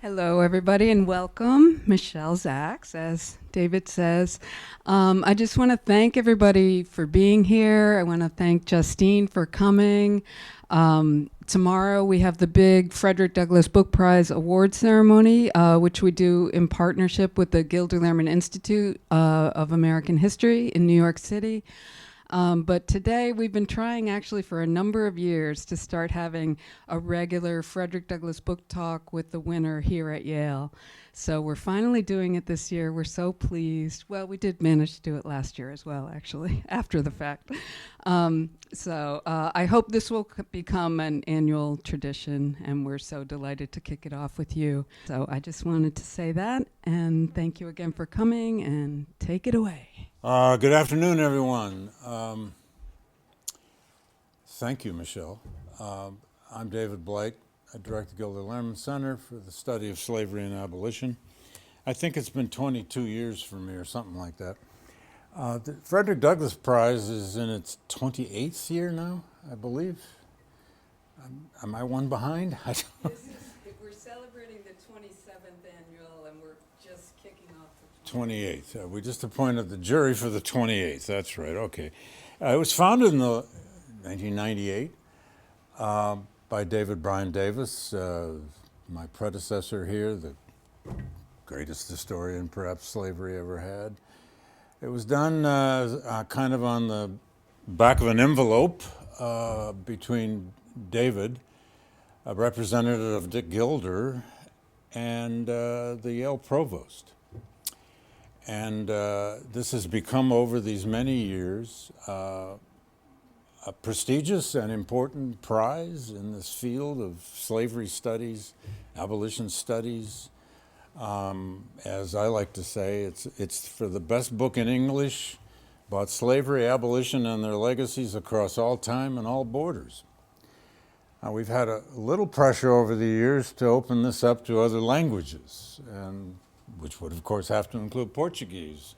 Hello, everybody, and welcome. Michelle Zaks, as David says. I just want to thank everybody for being here. I want to thank Justine for coming. Tomorrow we have the big Frederick Douglass Book Prize award ceremony, which we do in partnership with the Gilder Lehrman Institute of American History in New York City. But today we've been trying actually for a number of years to start having a regular Frederick Douglass book talk with the winner here at Yale. So we're finally doing it this year. We're so pleased. Well, we did manage to do it last year as well, actually, after the fact. I hope this will become an annual tradition, and we're so delighted to kick it off with you. So I just wanted to say that, and thank you again for coming, and take it away. Good afternoon, everyone. Thank you, Michelle. I'm David Blight. I direct the Gilder Lehrman Center for the Study of Slavery and Abolition. I think it's been 22 years for me or something like that. The Frederick Douglass Prize is in its 28th year now, I believe. Am I one behind? We're celebrating the 27th annual, and we're just kicking off the 28th. We just appointed the jury for the 28th. That's right. Okay. It was founded in 1998 by David Bryan Davis, my predecessor here, the greatest historian perhaps slavery ever had. It was done kind of on the back of an envelope between David, a representative of Dick Gilder, and the Yale provost. And this has become, over these many years, a prestigious and important prize in this field of slavery studies, abolition studies. As I like to say, it's for the best book in English about slavery, abolition, and their legacies across all time and all borders. We've had a little pressure over the years to open this up to other languages, and which would, of course, have to include Portuguese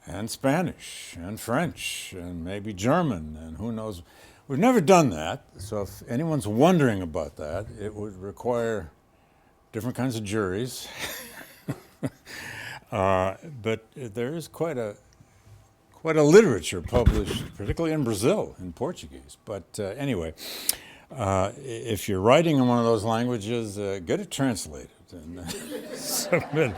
and Spanish and French and maybe German and who knows. We've never done that, so if anyone's wondering about that, it would require different kinds of juries. But there is quite a literature published, particularly in Brazil, in Portuguese. But anyway, if you're writing in one of those languages, get it translated and submit.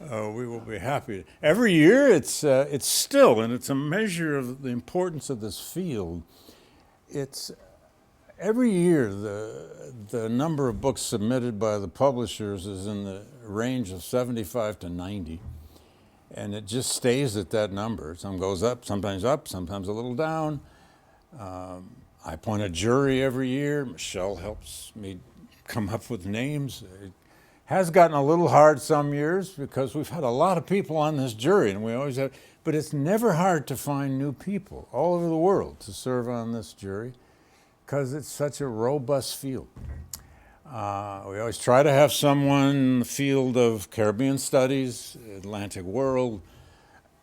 We will be happy. Every year, it's still, and it's a measure of the importance of this field. It's every year the number of books submitted by the publishers is in the range of 75 to 90, and it just stays at that number. Some goes up, sometimes a little down. I appoint a jury every year. Michelle helps me come up with names. It has gotten a little hard some years because we've had a lot of people on this jury, and we always have, but it's never hard to find new people all over the world to serve on this jury because it's such a robust field. We always try to have someone in the field of Caribbean studies, Atlantic world,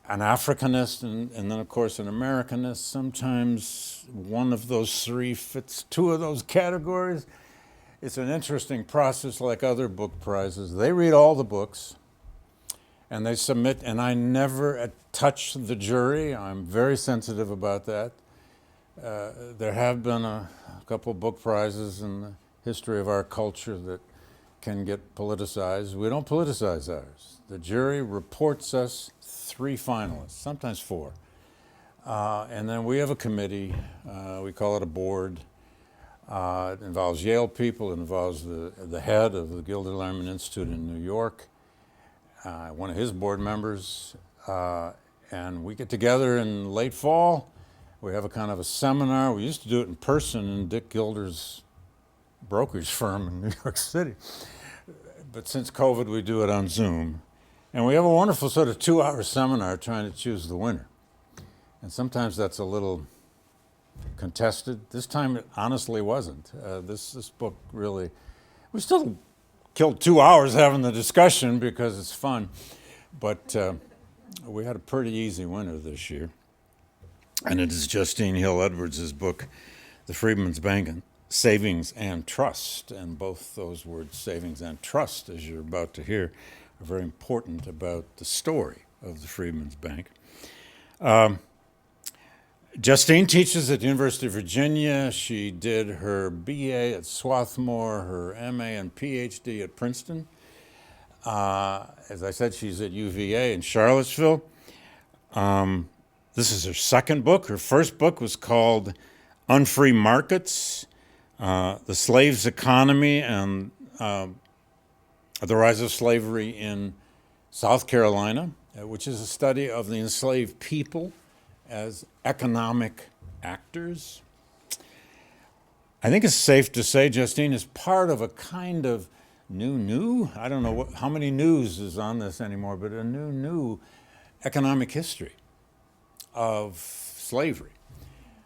an Africanist, and then, of course, an Americanist. Sometimes one of those three fits two of those categories. It's an interesting process like other book prizes. They read all the books, and they submit, and I never touch the jury. I'm very sensitive about that. There have been a couple book prizes in the history of our culture that can get politicized. We don't politicize ours. The jury reports us 3 finalists, sometimes 4. And then we have a committee. We call it a board. It involves Yale people. It involves the head of the Gilder Lehrman Institute in New York, one of his board members. And we get together in late fall. We have a kind of a seminar. We used to do it in person in Dick Gilder's brokerage firm in New York City. But since COVID, we do it on Zoom. And we have a wonderful sort of 2-hour seminar trying to choose the winner. And sometimes that's a little contested. This time it honestly wasn't. This book really, we still killed 2 hours having the discussion because it's fun. But we had a pretty easy winner this year. And it is Justene Hill Edwards' book, The Freedman's Bank savings and trust, and both those words, savings and trust, as you're about to hear, are very important about the story of the Freedmen's Bank. Justene teaches at the University of Virginia. She did her BA at Swarthmore, her MA and PhD at Princeton. As I said, she's at UVA in Charlottesville. This is her second book. Her first book was called Unfree Markets, The Slave's Economy and the Rise of Slavery in South Carolina, which is a study of the enslaved people as economic actors. I think it's safe to say Justene is part of a kind of new, I don't know how many news is on this anymore, but a new economic history of slavery.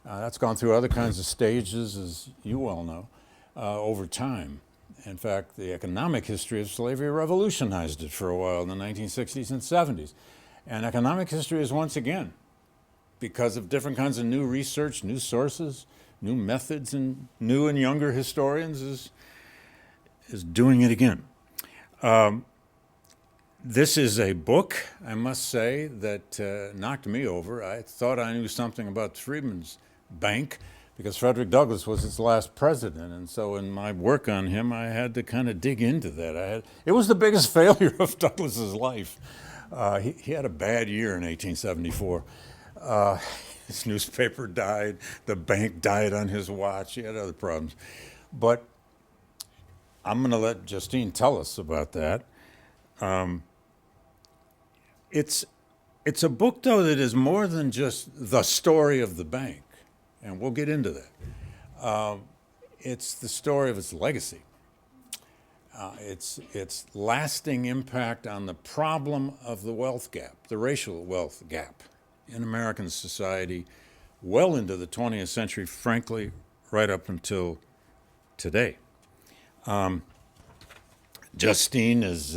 That's gone through other kinds of stages, as you well know, over time. In fact, the economic history of slavery revolutionized it for a while in the 1960s and 70s. And economic history is once again, because of different kinds of new research, new sources, new methods, and new and younger historians, is doing it again. This is a book, I must say, that knocked me over. I thought I knew something about the Freedmen's Bank because Frederick Douglass was its last president, and so in my work on him, I had to kind of dig into that. It was the biggest failure of Douglass's life. He had a bad year in 1874. His newspaper died, the bank died on his watch, he had other problems. But I'm going to let Justene tell us about that. It's a book, though, that is more than just the story of the bank, and we'll get into that. It's the story of its legacy. Its lasting impact on the problem of the wealth gap, the racial wealth gap in American society well into the 20th century, frankly, right up until today. Justene is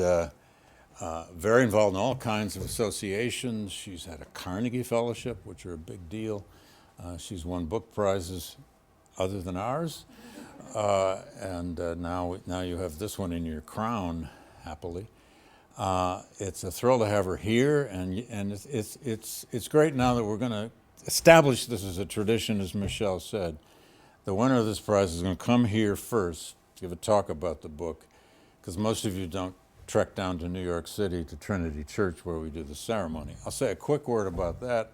very involved in all kinds of associations. She's had a Carnegie Fellowship, which are a big deal. She's won book prizes other than ours. And now you have this one in your crown, happily. It's a thrill to have her here, and it's great now that we're going to establish this as a tradition, as Michelle said. The winner of this prize is going to come here first, give a talk about the book, because most of you don't trek down to New York City to Trinity Church where we do the ceremony. I'll say a quick word about that.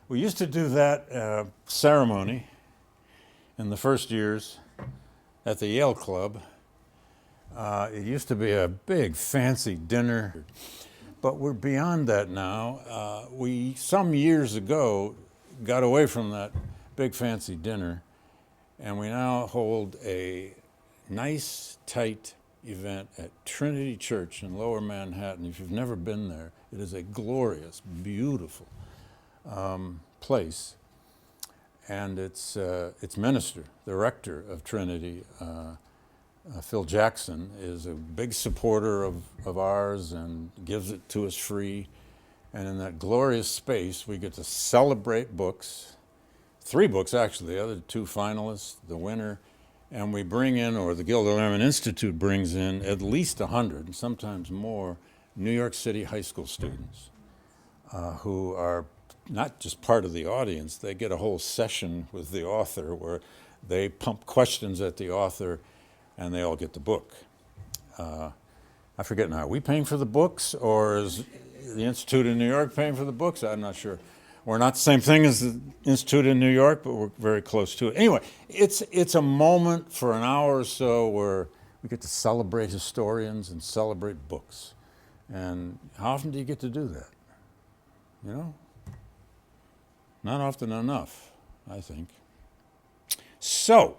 We used to do that ceremony in the first years at the Yale Club. It used to be a big fancy dinner, but we're beyond that now. We, some years ago, got away from that big fancy dinner, and we now hold a nice, tight event at Trinity Church in Lower Manhattan. If you've never been there, it is a glorious, beautiful place. And its minister, the rector of Trinity, Phil Jackson, is a big supporter of ours and gives it to us free. And in that glorious space, we get to celebrate books, 3 books actually, the other 2 finalists, the winner, and we bring in, or the Gilder Lehrman Institute brings in, at least 100, and sometimes more, New York City high school students who are not just part of the audience, they get a whole session with the author where they pump questions at the author and they all get the book. I forget now, are we paying for the books or is the Institute in New York paying for the books? I'm not sure. We're not the same thing as the Institute in New York, but we're very close to it. Anyway, it's a moment for an hour or so where we get to celebrate historians and celebrate books. And how often do you get to do that? You know? Not often enough, I think. So,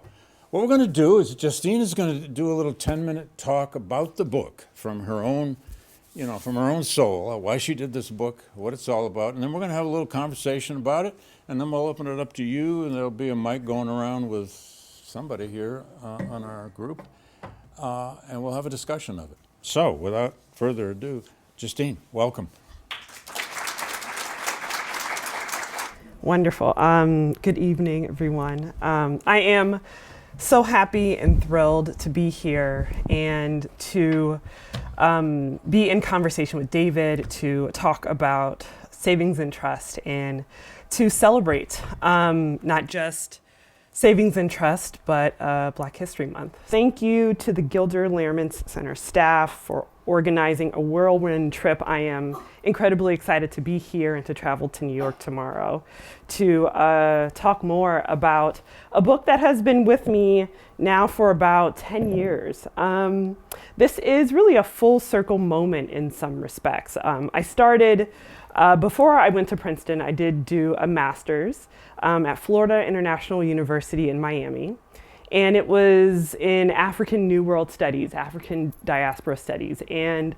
what we're going to do is Justene is going to do a little 10-minute talk about the book from her own, from her own soul, why she did this book, what it's all about, and then we're going to have a little conversation about it, and then we'll open it up to you, and there'll be a mic going around with somebody here on our group, and we'll have a discussion of it. So, without further ado, Justene, welcome. Wonderful. Good evening, everyone. I am So happy and thrilled to be here and to be in conversation with David to talk about savings and trust and to celebrate not just savings and trust, but Black History Month. Thank you to the Gilder Lehrman Center staff for organizing a whirlwind trip. I am incredibly excited to be here and to travel to New York tomorrow to talk more about a book that has been with me now for about 10 years. This is really a full circle moment in some respects. I started, before I went to Princeton, I did do a master's at Florida International University in Miami. And it was in African New World Studies, African diaspora studies. And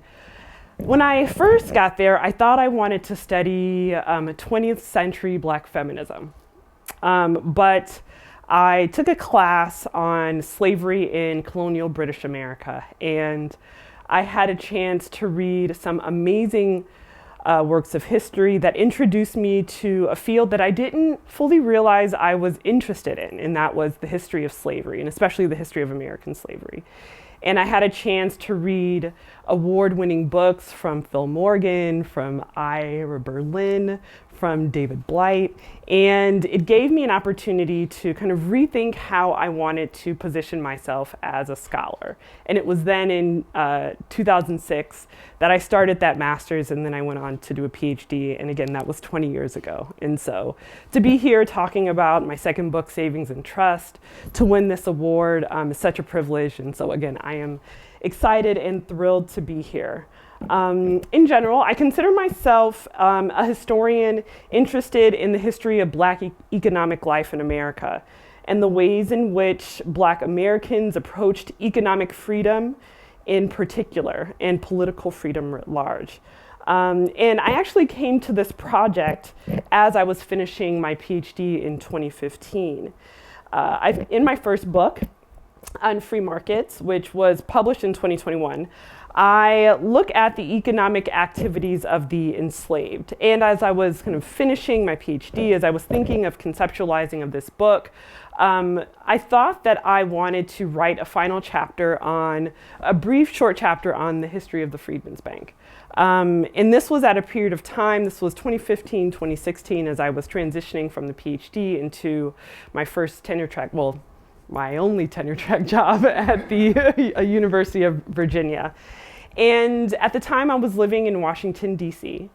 when I first got there, I thought I wanted to study 20th century Black feminism. But I took a class on slavery in colonial British America. And I had a chance to read some amazing works of history that introduced me to a field that I didn't fully realize I was interested in, and that was the history of slavery, and especially the history of American slavery. And I had a chance to read award-winning books from Phil Morgan, from Ira Berlin, from David Blight, and it gave me an opportunity to kind of rethink how I wanted to position myself as a scholar. And it was then in 2006 that I started that master's, and then I went on to do a PhD, and again, that was 20 years ago. And so to be here talking about my second book, Savings and Trust, to win this award is such a privilege, and so again, I am excited and thrilled to be here. In general, I consider myself a historian interested in the history of Black economic life in America and the ways in which Black Americans approached economic freedom in particular and political freedom writ large. And I actually came to this project as I was finishing my PhD in 2015. In my first book on free markets, which was published in 2021, I look at the economic activities of the enslaved. And as I was kind of finishing my PhD, as I was thinking of conceptualizing of this book, I thought that I wanted to write a final chapter on, a brief short chapter on the history of the Freedmen's Bank. And this was at a period of time, this was 2015, 2016, as I was transitioning from the PhD into my first tenure track, well, my only tenure track job at the University of Virginia. And at the time I was living in Washington, DC.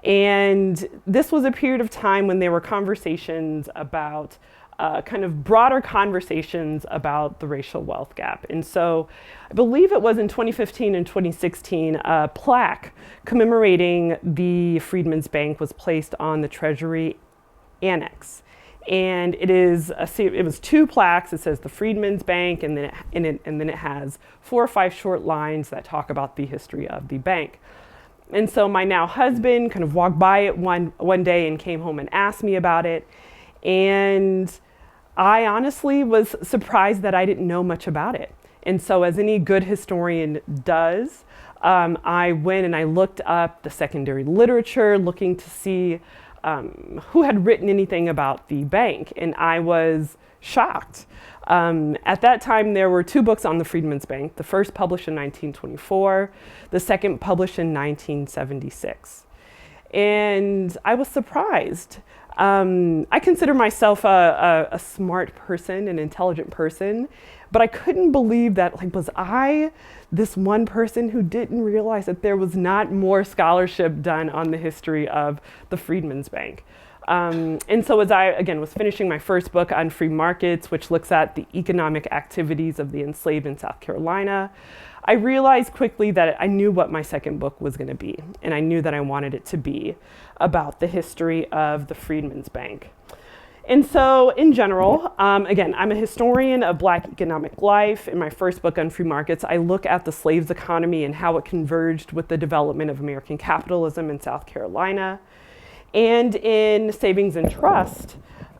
And this was a period of time when there were conversations about, kind of broader conversations about the racial wealth gap. And so I believe it was in 2015 and 2016, a plaque commemorating the Freedmen's Bank was placed on the Treasury Annex. And it was two plaques. It says the Freedmen's Bank, and then it has 4 or 5 short lines that talk about the history of the bank. And so my now husband kind of walked by it one day and came home and asked me about it. And I honestly was surprised that I didn't know much about it. And so as any good historian does, I went and I looked up the secondary literature, looking to see who had written anything about the bank, and I was shocked. At that time, there were 2 books on the Freedmen's Bank, the first published in 1924, the second published in 1976. And I was surprised. I consider myself a smart person, an intelligent person, but I couldn't believe that, like, was I this one person who didn't realize that there was not more scholarship done on the history of the Freedmen's Bank. And so as I, again, was finishing my first book on free markets, which looks at the economic activities of the enslaved in South Carolina, I realized quickly that I knew what my second book was going to be, and I knew that I wanted it to be about the history of the Freedmen's Bank. And so in general, again, I'm a historian of Black economic life. In my first book on free markets, I look at the slaves' economy and how it converged with the development of American capitalism in South Carolina. And in Savings and Trust,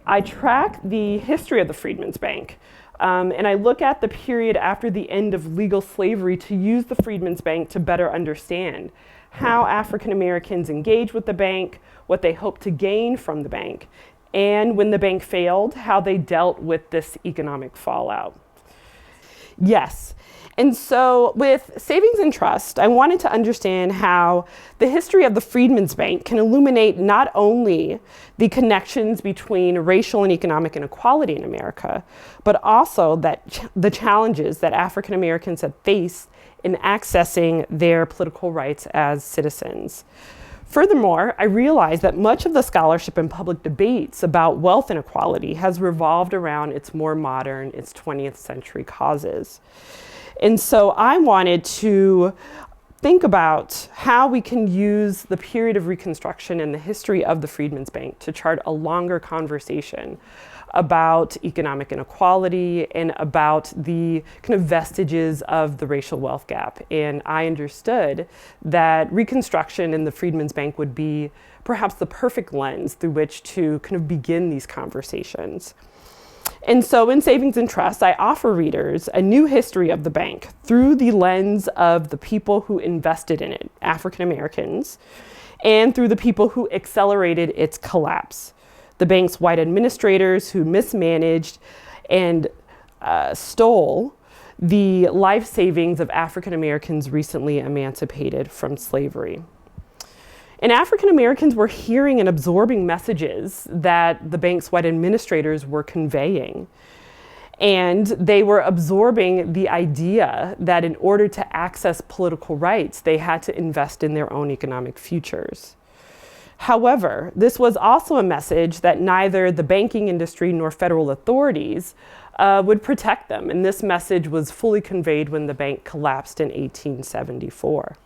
I track the history of the Freedmen's Bank. And I look at the period after the end of legal slavery to use the Freedmen's Bank to better understand how African Americans engage with the bank, what they hope to gain from the bank, and when the bank failed, how they dealt with this economic fallout. Yes. And so with savings and trust, I wanted to understand how the history of the Freedmen's Bank can illuminate not only the connections between racial and economic inequality in America, but also the challenges that African Americans have faced in accessing their political rights as citizens. Furthermore, I realized that much of the scholarship and public debates about wealth inequality has revolved around its more modern, its 20th century causes. And so I wanted to think about how we can use the period of Reconstruction and the history of the Freedmen's Bank to chart a longer conversation about economic inequality and about the kind of vestiges of the racial wealth gap. And I understood that Reconstruction and the Freedmen's Bank would be perhaps the perfect lens through which to kind of begin these conversations. And so in Savings and Trust, I offer readers a new history of the bank through the lens of the people who invested in it, African Americans, and through the people who accelerated its collapse, the bank's white administrators who mismanaged and stole the life savings of African Americans recently emancipated from slavery. And African Americans were hearing and absorbing messages that the bank's white administrators were conveying. And they were absorbing the idea that in order to access political rights, they had to invest in their own economic futures. However, this was also a message that neither the banking industry nor federal authorities would protect them. And this message was fully conveyed when the bank collapsed in 1874.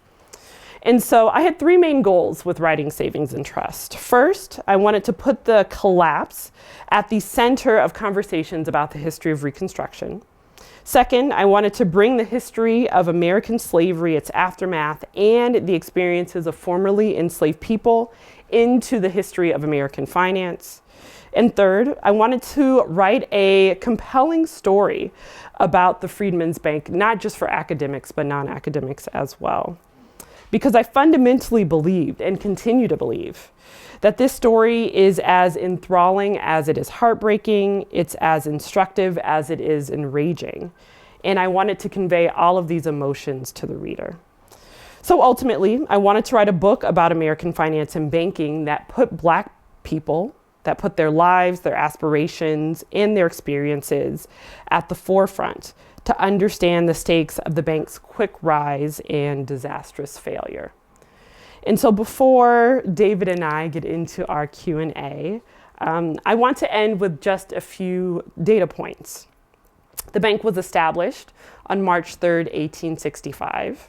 And so I had three main goals with writing Savings and Trust. First, I wanted to put the collapse at the center of conversations about the history of Reconstruction. Second, I wanted to bring the history of American slavery, its aftermath, and the experiences of formerly enslaved people into the history of American finance. And third, I wanted to write a compelling story about the Freedmen's Bank, not just for academics, but non-academics as well. Because I fundamentally believed and continue to believe that this story is as enthralling as it is heartbreaking, it's as instructive as it is enraging. And I wanted to convey all of these emotions to the reader. So ultimately, I wanted to write a book about American finance and banking that put Black people, that put their lives, their aspirations, and their experiences at the forefront to understand the stakes of the bank's quick rise and disastrous failure. And so before David and I get into our Q&A, I want to end with just a few data points. The bank was established on March 3rd, 1865,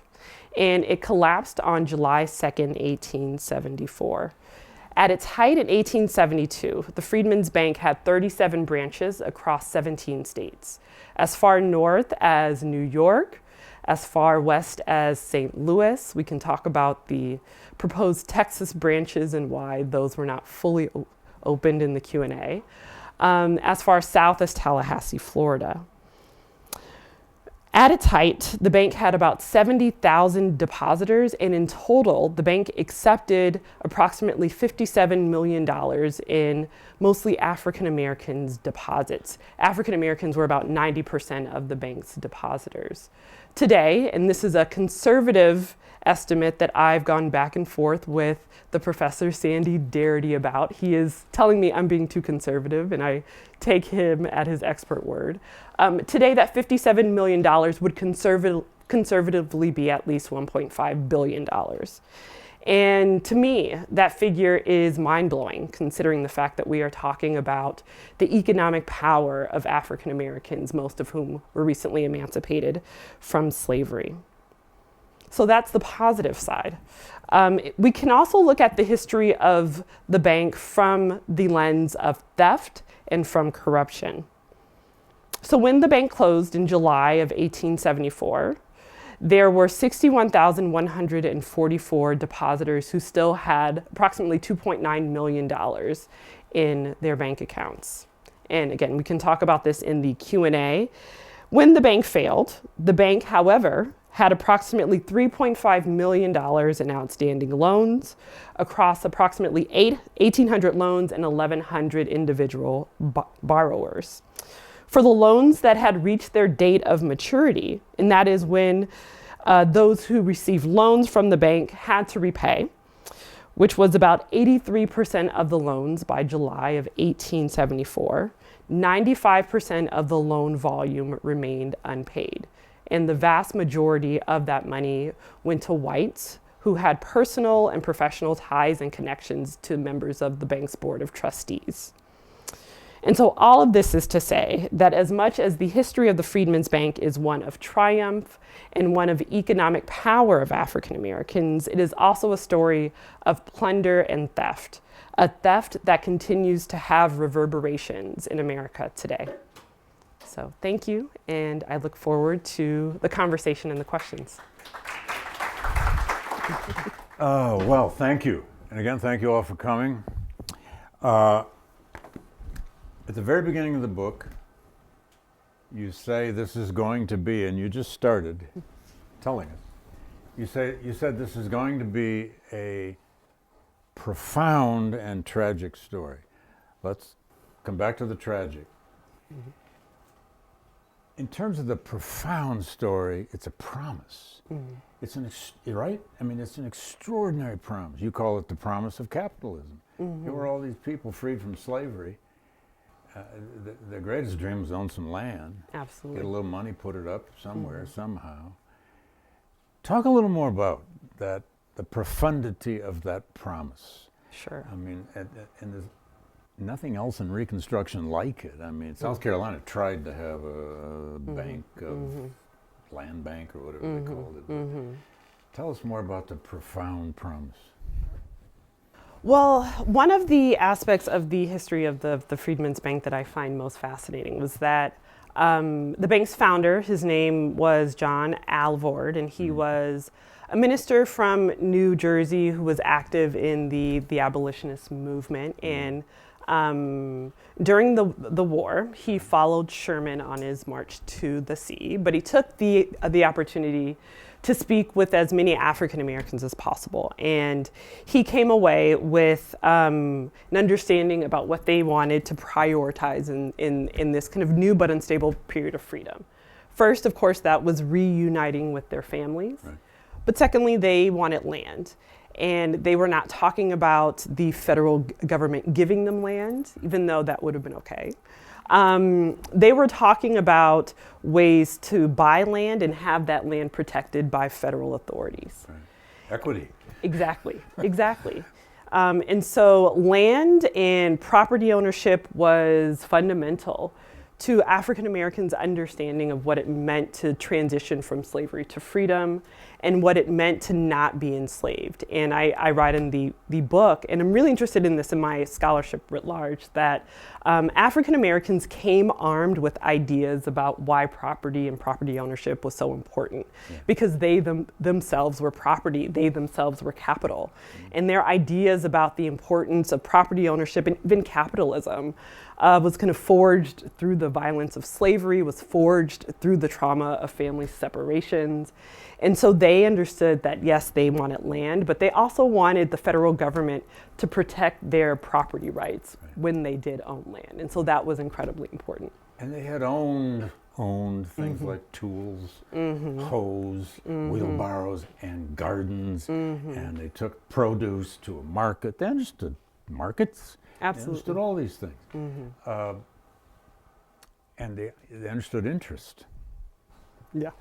and it collapsed on July 2nd, 1874. At its height in 1872, the Freedmen's Bank had 37 branches across 17 states, as far north as New York, as far west as St. Louis. We can talk about the proposed Texas branches and why those were not fully opened in the Q&A, as far south as Tallahassee, Florida. At its height, the bank had about 70,000 depositors, and in total, the bank accepted approximately $57 million in mostly African Americans' deposits. African Americans were about 90% of the bank's depositors. Today, and this is a conservative estimate that I've gone back and forth with the professor Sandy Darity about. He is telling me I'm being too conservative, and I take him at his expert word. Today, that $57 million would conservatively be at least $1.5 billion. And to me, that figure is mind-blowing, considering the fact that we are talking about the economic power of African Americans, most of whom were recently emancipated from slavery. So that's the positive side. We can also look at the history of the bank from the lens of theft and from corruption. So when the bank closed in July of 1874, there were 61,144 depositors who still had approximately $2.9 million in their bank accounts. And again, we can talk about this in the Q&A. When the bank failed, the bank, however, had approximately $3.5 million in outstanding loans across approximately 1,800 loans and 1,100 individual borrowers. for the loans that had reached their date of maturity, and that is when those who received loans from the bank had to repay, which was about 83% of the loans by July of 1874. 95% of the loan volume remained unpaid. And the vast majority of that money went to whites who had personal and professional ties and connections to members of the bank's board of trustees. And so all of this is to say that as much as the history of the Freedmen's Bank is one of triumph and one of economic power of African Americans, it is also a story of plunder and theft, a theft that continues to have reverberations in America today. So thank you, and I look forward to the conversation and the questions. Well, thank you. And again, thank you all for coming. At the very beginning of the book, you say this is going to be, and you just started telling us, you said this is going to be a profound and tragic story. Let's come back to the tragic. Mm-hmm. In terms of the profound story, it's a promise. Mm-hmm. It's right? I mean, it's an extraordinary promise. You call it the promise of capitalism. Mm-hmm. Here were all these people freed from slavery. The greatest dream was own some land. Absolutely. Get a little money, put it up somewhere, somehow. Talk a little more about that, the profundity of that promise. Sure. I mean, and there's nothing else in Reconstruction like it. I mean, South Carolina tried to have a bank of land bank or whatever they called it. Tell us more about the profound promise. Well, one of the aspects of the history of the Freedmen's Bank that I find most fascinating was that the bank's founder, his name was John Alvord, and he was a minister from New Jersey who was active in the abolitionist movement. And during the war, he followed Sherman on his march to the sea, but he took the opportunity to speak with as many African Americans as possible. And he came away with an understanding about what they wanted to prioritize in this kind of new but unstable period of freedom. First, of course, that was reuniting with their families. Right. But secondly, they wanted land. And they were not talking about the federal government giving them land, even though that would have been okay. They were talking about ways to buy land and have that land protected by federal authorities. Right. Equity. Exactly, exactly. And so land and property ownership was fundamental to African Americans' understanding of what it meant to transition from slavery to freedom and what it meant to not be enslaved. And I write in the book, and I'm really interested in this in my scholarship writ large, that African Americans came armed with ideas about why property and property ownership was so important, because they themselves were property, they themselves were capital. And their ideas about the importance of property ownership and even capitalism was kind of forged through the violence of slavery, was forged through the trauma of family separations. And so they understood that, yes, they wanted land, but they also wanted the federal government to protect their property rights when they did own land. And so that was incredibly important. And they had owned things like tools, hoes, wheelbarrows, and gardens. And they took produce to a market. They understood markets. Absolutely. They understood all these things. And they understood interest. Yeah.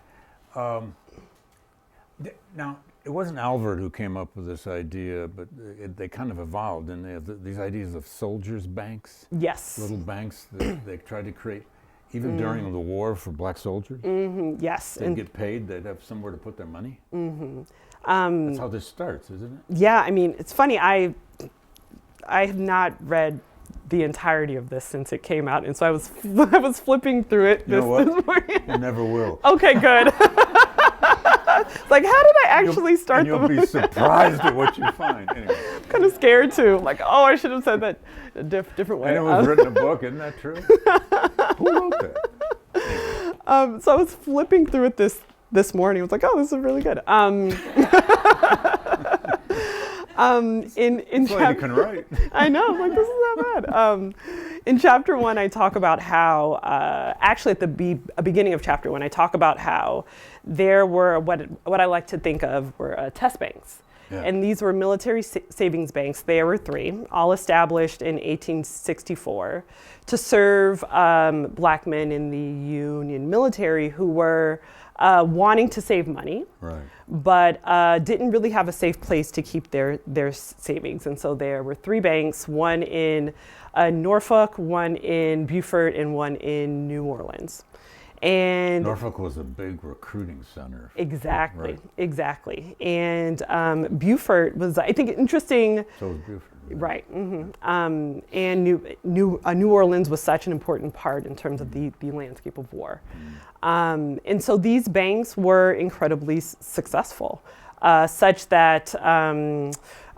Now, it wasn't Alvord who came up with this idea, but they kind of evolved, and they have these ideas of soldiers' banks. Yes. Little banks that they tried to create, even during the war for black soldiers. Yes. They'd get paid, they'd have somewhere to put their money. That's how this starts, isn't it? Yeah, I mean, it's funny, I have not read the entirety of this since it came out, and so I was flipping through it this morning. You never will. Okay, good. Like, how did I actually start the book? You'll be surprised at what you find. Anyway. I'm kind of scared too. Like, oh, I should have said that a different way. Anyone's written a book, isn't that true? Who wrote that? So I was flipping through it this morning. I was like, oh, this is really good. You can write. I know, I'm like, this is not bad. In chapter 1, I talk about how, actually at the beginning of chapter 1, I talk about how there were what I like to think of were test banks. Yeah. And these were military savings banks. There were 3, all established in 1864 to serve black men in the Union military who were wanting to save money, Right. but didn't really have a safe place to keep their savings. And so there were 3 banks, one in Norfolk, one in Beaufort, and one in New Orleans. And Norfolk was a big recruiting center. exactly, Right. exactly. And Beaufort was, I think, interesting. So was Beaufort. Right. And New Orleans was such an important part in terms of the landscape of war. And so these banks were incredibly successful, such that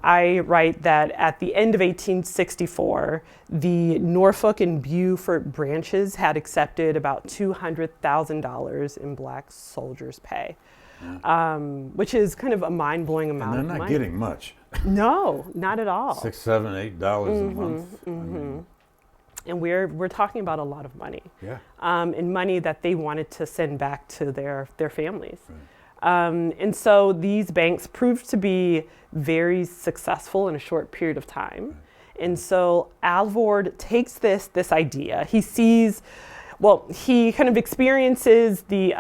I write that at the end of 1864, the Norfolk and Beaufort branches had accepted about $200,000 in black soldiers' pay, which is kind of a mind-blowing amount of And they're not money. getting much. No, not at all. $6, $7, $8 a month. I mean, And we're talking about a lot of money, yeah. and money that they wanted to send back to their families. Right. And so these banks proved to be very successful in a short period of time. And so Alvord takes this idea. He sees, he kind of experiences he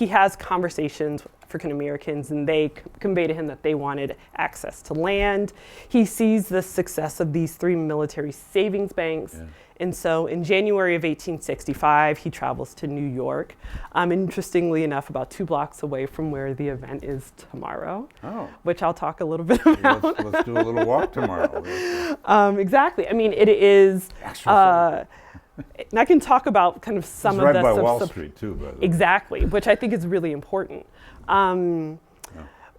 has conversations with African Americans, and they convey to him that they wanted access to land. He sees the success of these 3 military savings banks. Yeah. And so in January of 1865, he travels to New York, interestingly enough, about 2 blocks away from where the event is tomorrow, Oh. which I'll talk a little bit about. Let's do a little walk tomorrow. Exactly. I mean, it is, and I can talk about kind of some It's of right the by Wall Street, too, by the way. Exactly, which I think is really important.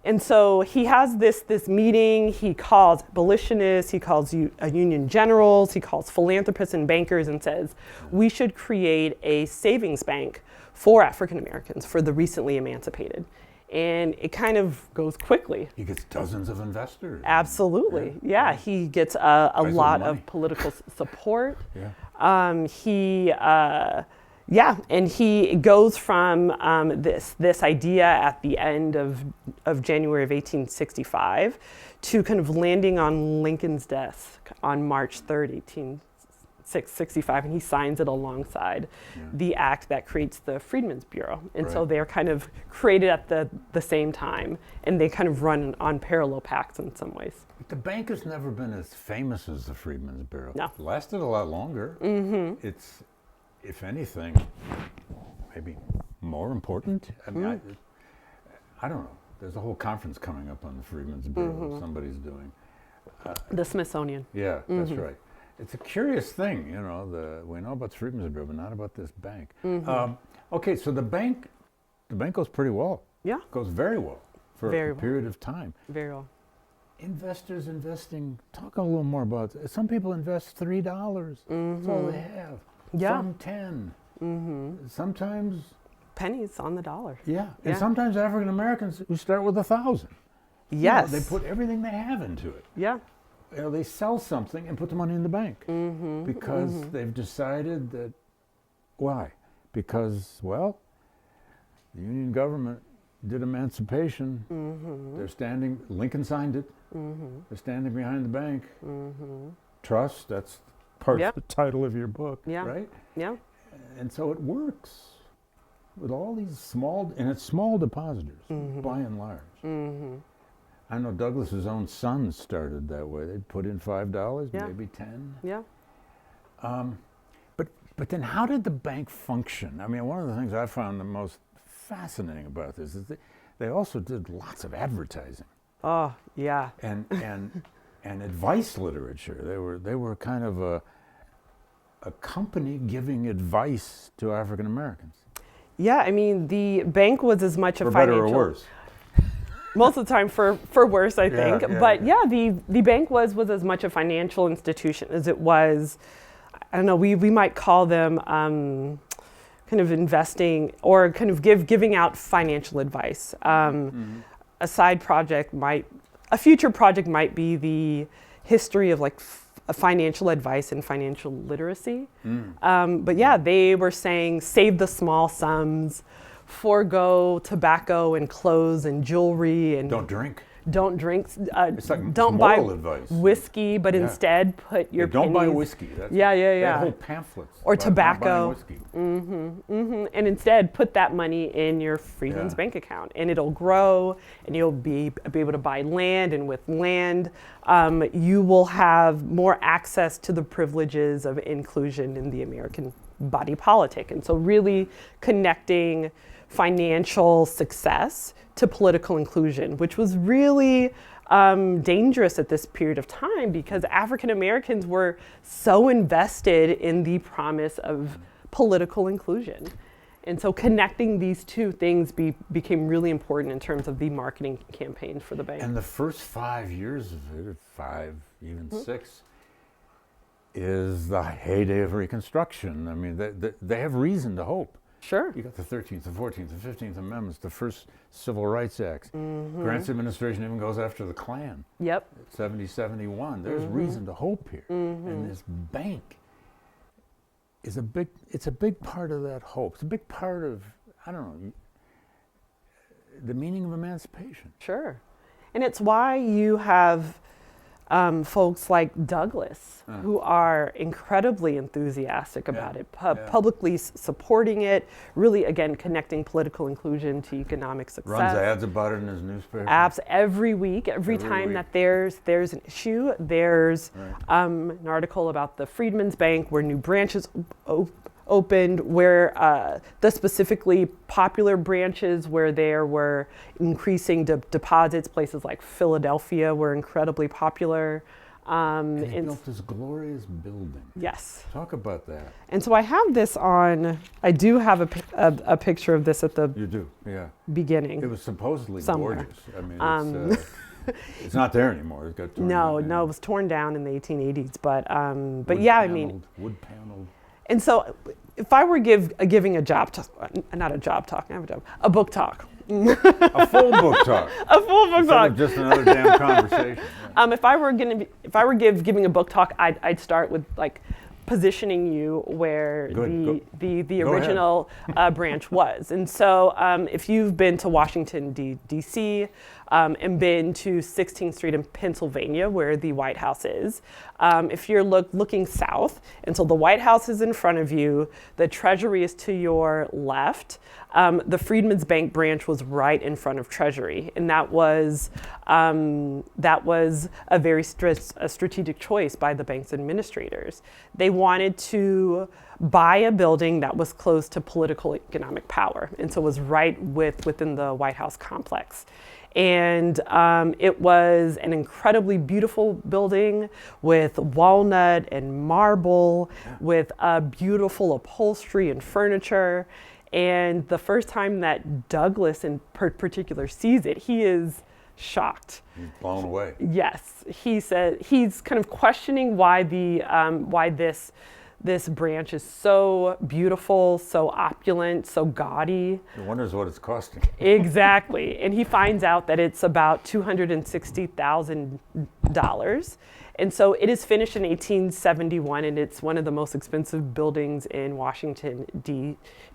And so he has this meeting. He calls abolitionists, he calls union generals, he calls philanthropists and bankers and says, we should create a savings bank for African Americans, for the recently emancipated. And it kind of goes quickly. He gets dozens of investors. Absolutely, yeah. He gets a Price of lot money. of political support. Yeah. And he goes from this idea at the end of January of 1865 to kind of landing on Lincoln's desk on March 3rd, 1865, and he signs it alongside the act that creates the Freedmen's Bureau. And so Right. they're kind of created at the same time, and they kind of run on parallel packs in some ways. The bank has never been as famous as the Freedmen's Bureau. No. It lasted a lot longer. It's, if anything, maybe more important. I mean, I don't know. There's a whole conference coming up on the Freedmen's Bureau that somebody's doing. The Smithsonian. Yeah, that's right. It's a curious thing, you know. We know about the Freedmen's Bureau, but not about this bank. Okay, so the bank goes pretty well. Yeah, Goes very well for Very a well. period of time. very well. Investors investing. Talk a little more about it. Some people invest $3. That's all they have. Yeah. Some 10. Sometimes, Pennies on the dollar. yeah. And Yeah. sometimes African Americans who start with 1,000. Yes. They put everything they have into it. Yeah. You know, they sell something and put the money in the bank because they've decided that. Why? Because, well, the Union government did emancipation. They're standing. Lincoln signed it. They're standing behind the bank. Trust. That's part Yep. of the title of your book, Yeah. right? Yeah. And so it works with all these small, and it's small depositors by and large. I know Douglass's own sons started that way. They'd put in $5, Yeah. maybe 10. Yeah. But then how did the bank function? I mean, one of the things I found the most fascinating about this is that they also did lots of advertising Oh, yeah. and advice literature. They were kind of a company giving advice to African Americans. Yeah, I mean, the bank was as much a For financial... better or worse. Most of the time for worse, I think. yeah, But yeah. the bank was as much a financial institution as it was, I don't know, we might call them kind of investing or kind of giving out financial advice. A side project a future project might be the history of like financial advice and financial literacy. But yeah, they were saying save the small sums, forego tobacco and clothes and jewelry, and Don't drink. don't drink, It's like don't buy moral advice. whiskey, but Yeah. instead put your Don't buy pennies- whiskey. That's Yeah, yeah, They yeah. had whole pamphlets. Or about not buying tobacco. whiskey. And instead put that money in your Freedman's Yeah. bank account, and it'll grow, and you'll be able to buy land, and with land, you will have more access to the privileges of inclusion in the American body politic. And so really connecting financial success to political inclusion, which was really dangerous at this period of time because African Americans were so invested in the promise of political inclusion. And so connecting these two things became really important in terms of the marketing campaigns for the bank. And the first 5 years of it, or 5, even 6, is the heyday of Reconstruction. I mean, they have reason to hope. Sure. You got the 13th, the 14th, the 15th Amendments, the first Civil Rights Acts. Grant's administration even goes after the Klan. Yep. 70, 71. There's reason to hope here. And this bank is a big part of that hope. It's a big part of, I don't know, the meaning of emancipation. Sure. And it's why you have folks like Douglass who are incredibly enthusiastic about it, publicly supporting it, really, again, connecting political inclusion to economic success. Runs ads about it in his newspaper. Apps every week, every time week. that there's an issue, there's an article about the Freedman's Bank where new branches opened, where the specifically popular branches where there were increasing deposits, places like Philadelphia were incredibly popular. And he built this glorious building. Yes. Talk about that. And so I have this on, I do have a picture of this at the You do, yeah. beginning. It was supposedly Somewhere. gorgeous. I mean, it's not there anymore. It got torn No, down. it was torn down in the 1880s, but yeah, I mean, wood paneled. and so if I were giving a job talk, not a job talk, I have a job, a book talk. A full book talk. A full book Instead talk. of just another damn conversation. If I were giving a book talk, I'd start with like positioning you where the Go original branch was. And so if you've been to Washington, D.C., and been to 16th Street in Pennsylvania, where the White House is, if you're looking south, and so the White House is in front of you, the Treasury is to your left, the Freedman's Bank branch was right in front of Treasury, and that was a very strategic choice by the bank's administrators. They wanted to buy a building that was close to political economic power, and so it was right within the White House complex. And it was an incredibly beautiful building with walnut and marble, with beautiful upholstery and furniture. And the first time that Douglass in particular sees it, he is shocked. He's blown away. Yes, he said he's kind of questioning why this branch is so beautiful, so opulent, so gaudy. He wonders what it's costing. Exactly. And he finds out that it's about $260,000. And so it is finished in 1871, and it's one of the most expensive buildings in Washington,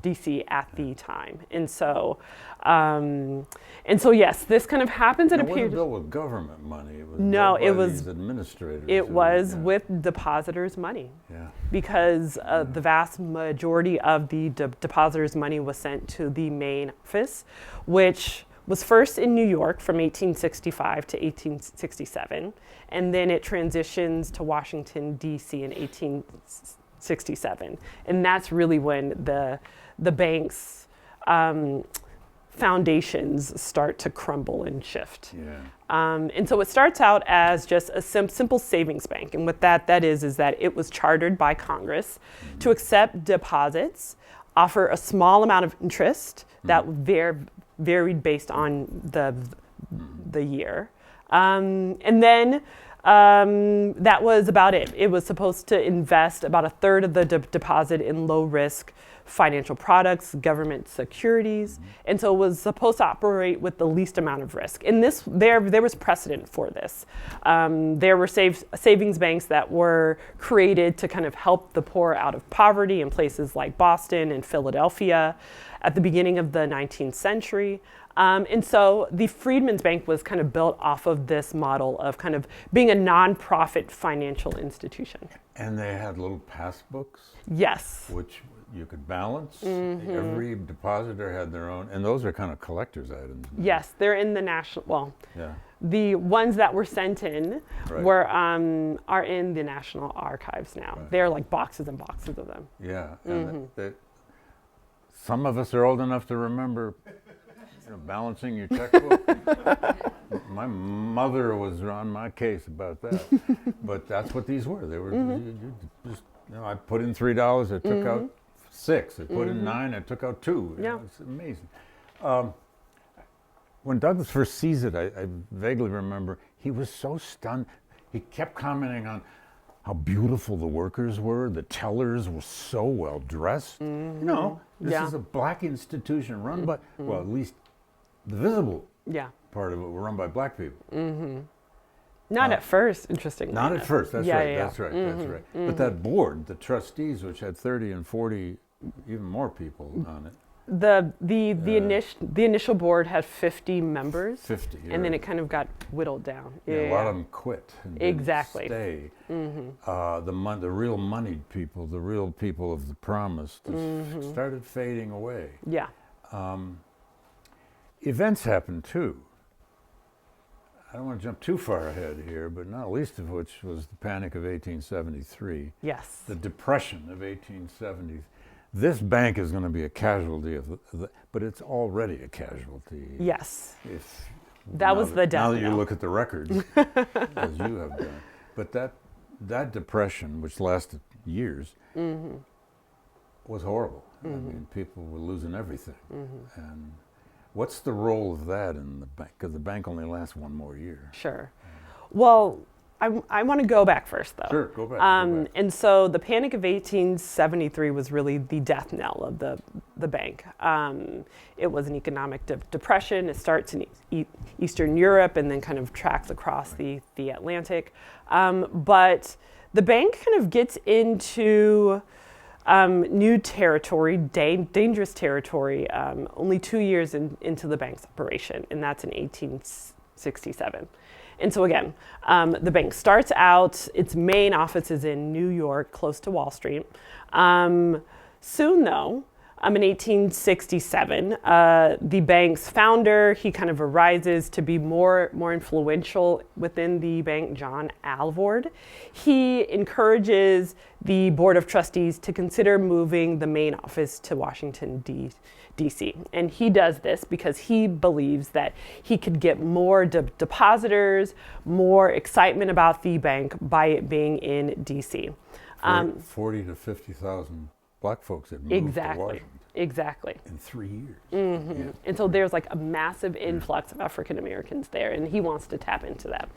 D.C. at the time. And so yes, this kind of happens at a It wasn't period. built with government money. It was No, built by it was- these administrators. It who- was yeah. with depositors' money. Yeah. Because the vast majority of the depositors' money was sent to the main office, which was first in New York from 1865 to 1867, and then it transitions to Washington, D.C. in 1867. And that's really when the bank's foundations start to crumble and shift. Yeah. And so it starts out as just a simple savings bank. And what that is that it was chartered by Congress to accept deposits, offer a small amount of interest that varied based on the year. And then that was about it. It was supposed to invest about a third of the deposit in low risk financial products, government securities, and so it was supposed to operate with the least amount of risk. And there was precedent for this. There were savings banks that were created to kind of help the poor out of poverty in places like Boston and Philadelphia at the beginning of the 19th century. And so the Freedman's Bank was kind of built off of this model of kind of being a nonprofit financial institution. And they had little passbooks? Yes. Which you could balance. Every depositor had their own, and those are kind of collector's items. Yes, they're in the national, yeah. The ones that were sent in are in the National Archives now. Right. They're like boxes and boxes of them. Yeah, and some of us are old enough to remember balancing your checkbook. My mother was on my case about that, but that's what these were. They were you just, I put in $3, I took out 6. I put in 9, I took out 2. Yeah. It's amazing. When Douglass first sees it, I vaguely remember he was so stunned. He kept commenting on how beautiful the workers were. The tellers were so well dressed. This is a black institution run by, well, at least the visible part of it were run by black people. Not at first, interestingly. Not at first, that's right, yeah. that's right, that's right. But that board, the trustees, which had 30 and 40, even more people on it. The initial board had 50 members. 50, and then it kind of got whittled down. A lot of them quit and didn't Exactly. stay. The real moneyed people, the real people of the promise, just started fading away. Yeah. Events happened too. I don't want to jump too far ahead here, but not least of which was the Panic of 1873. Yes. The Depression of 1870. This bank is going to be a casualty of but it's already a casualty. Yes. Now was the death Now that you knell. look at the records, as you have done. But that depression, which lasted years, was horrible. I mean, people were losing everything. And what's the role of that in the bank? Because the bank only lasts one more year. Sure. Well, I want to go back first, though. Sure, go back. And so the Panic of 1873 was really the death knell of the bank. It was an economic depression. It starts in Eastern Europe and then kind of tracks across the Atlantic. But the bank kind of gets into new territory, dangerous territory, only 2 years into the bank's operation, and that's in 1867. And so again, the bank starts out, its main office is in New York, close to Wall Street. Soon though, in 1867, the bank's founder, he kind of arises to be more influential within the bank, John Alvord. He encourages the Board of Trustees to consider moving the main office to Washington, D.C. And he does this because he believes that he could get more depositors, more excitement about the bank by it being in D.C. 40 to 50,000 black folks had moved to Washington. Exactly. In 3 years. Yeah. And so there's like a massive influx of African Americans there, and he wants to tap into that.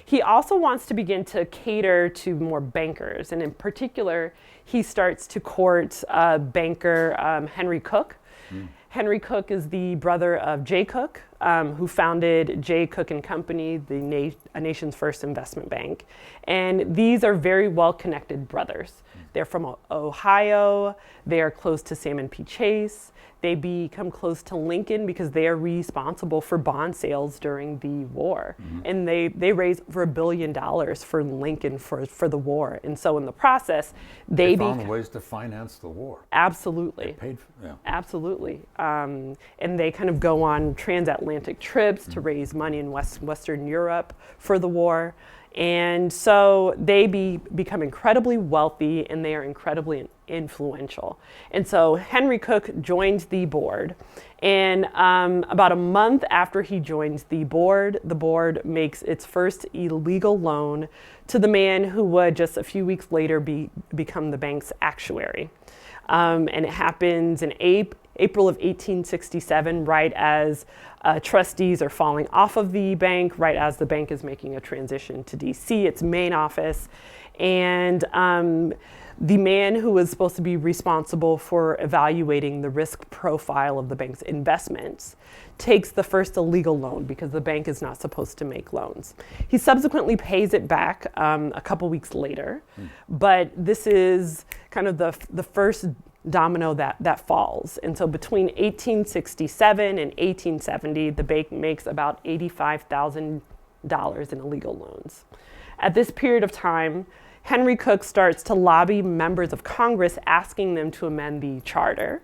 He also wants to begin to cater to more bankers, and in particular, he starts to court banker Henry Cooke. Henry Cooke is the brother of Jay Cooke, who founded Jay Cooke and Company, a nation's first investment bank. And these are very well-connected brothers. They're from Ohio. They are close to Salmon P. Chase. They become close to Lincoln because they are responsible for bond sales during the war. And they raised over $1 billion for Lincoln for the war. And so in the process, they found ways to finance the war. Absolutely. They paid for, Absolutely. And they kind of go on transatlantic trips to raise money in Western Europe for the war. And so they become incredibly wealthy, and they are incredibly influential. And so Henry Cooke joins the board, and about a month after he joins the board makes its first illegal loan to the man who would just a few weeks later become the bank's actuary. And it happens in April of 1867, right as trustees are falling off of the bank, right as the bank is making a transition to DC, its main office. And the man who was supposed to be responsible for evaluating the risk profile of the bank's investments takes the first illegal loan because the bank is not supposed to make loans. He subsequently pays it back a couple weeks later, but this is kind of the first domino that falls. And so between 1867 and 1870, the bank makes about $85,000 in illegal loans. At this period of time, Henry Cooke starts to lobby members of Congress asking them to amend the charter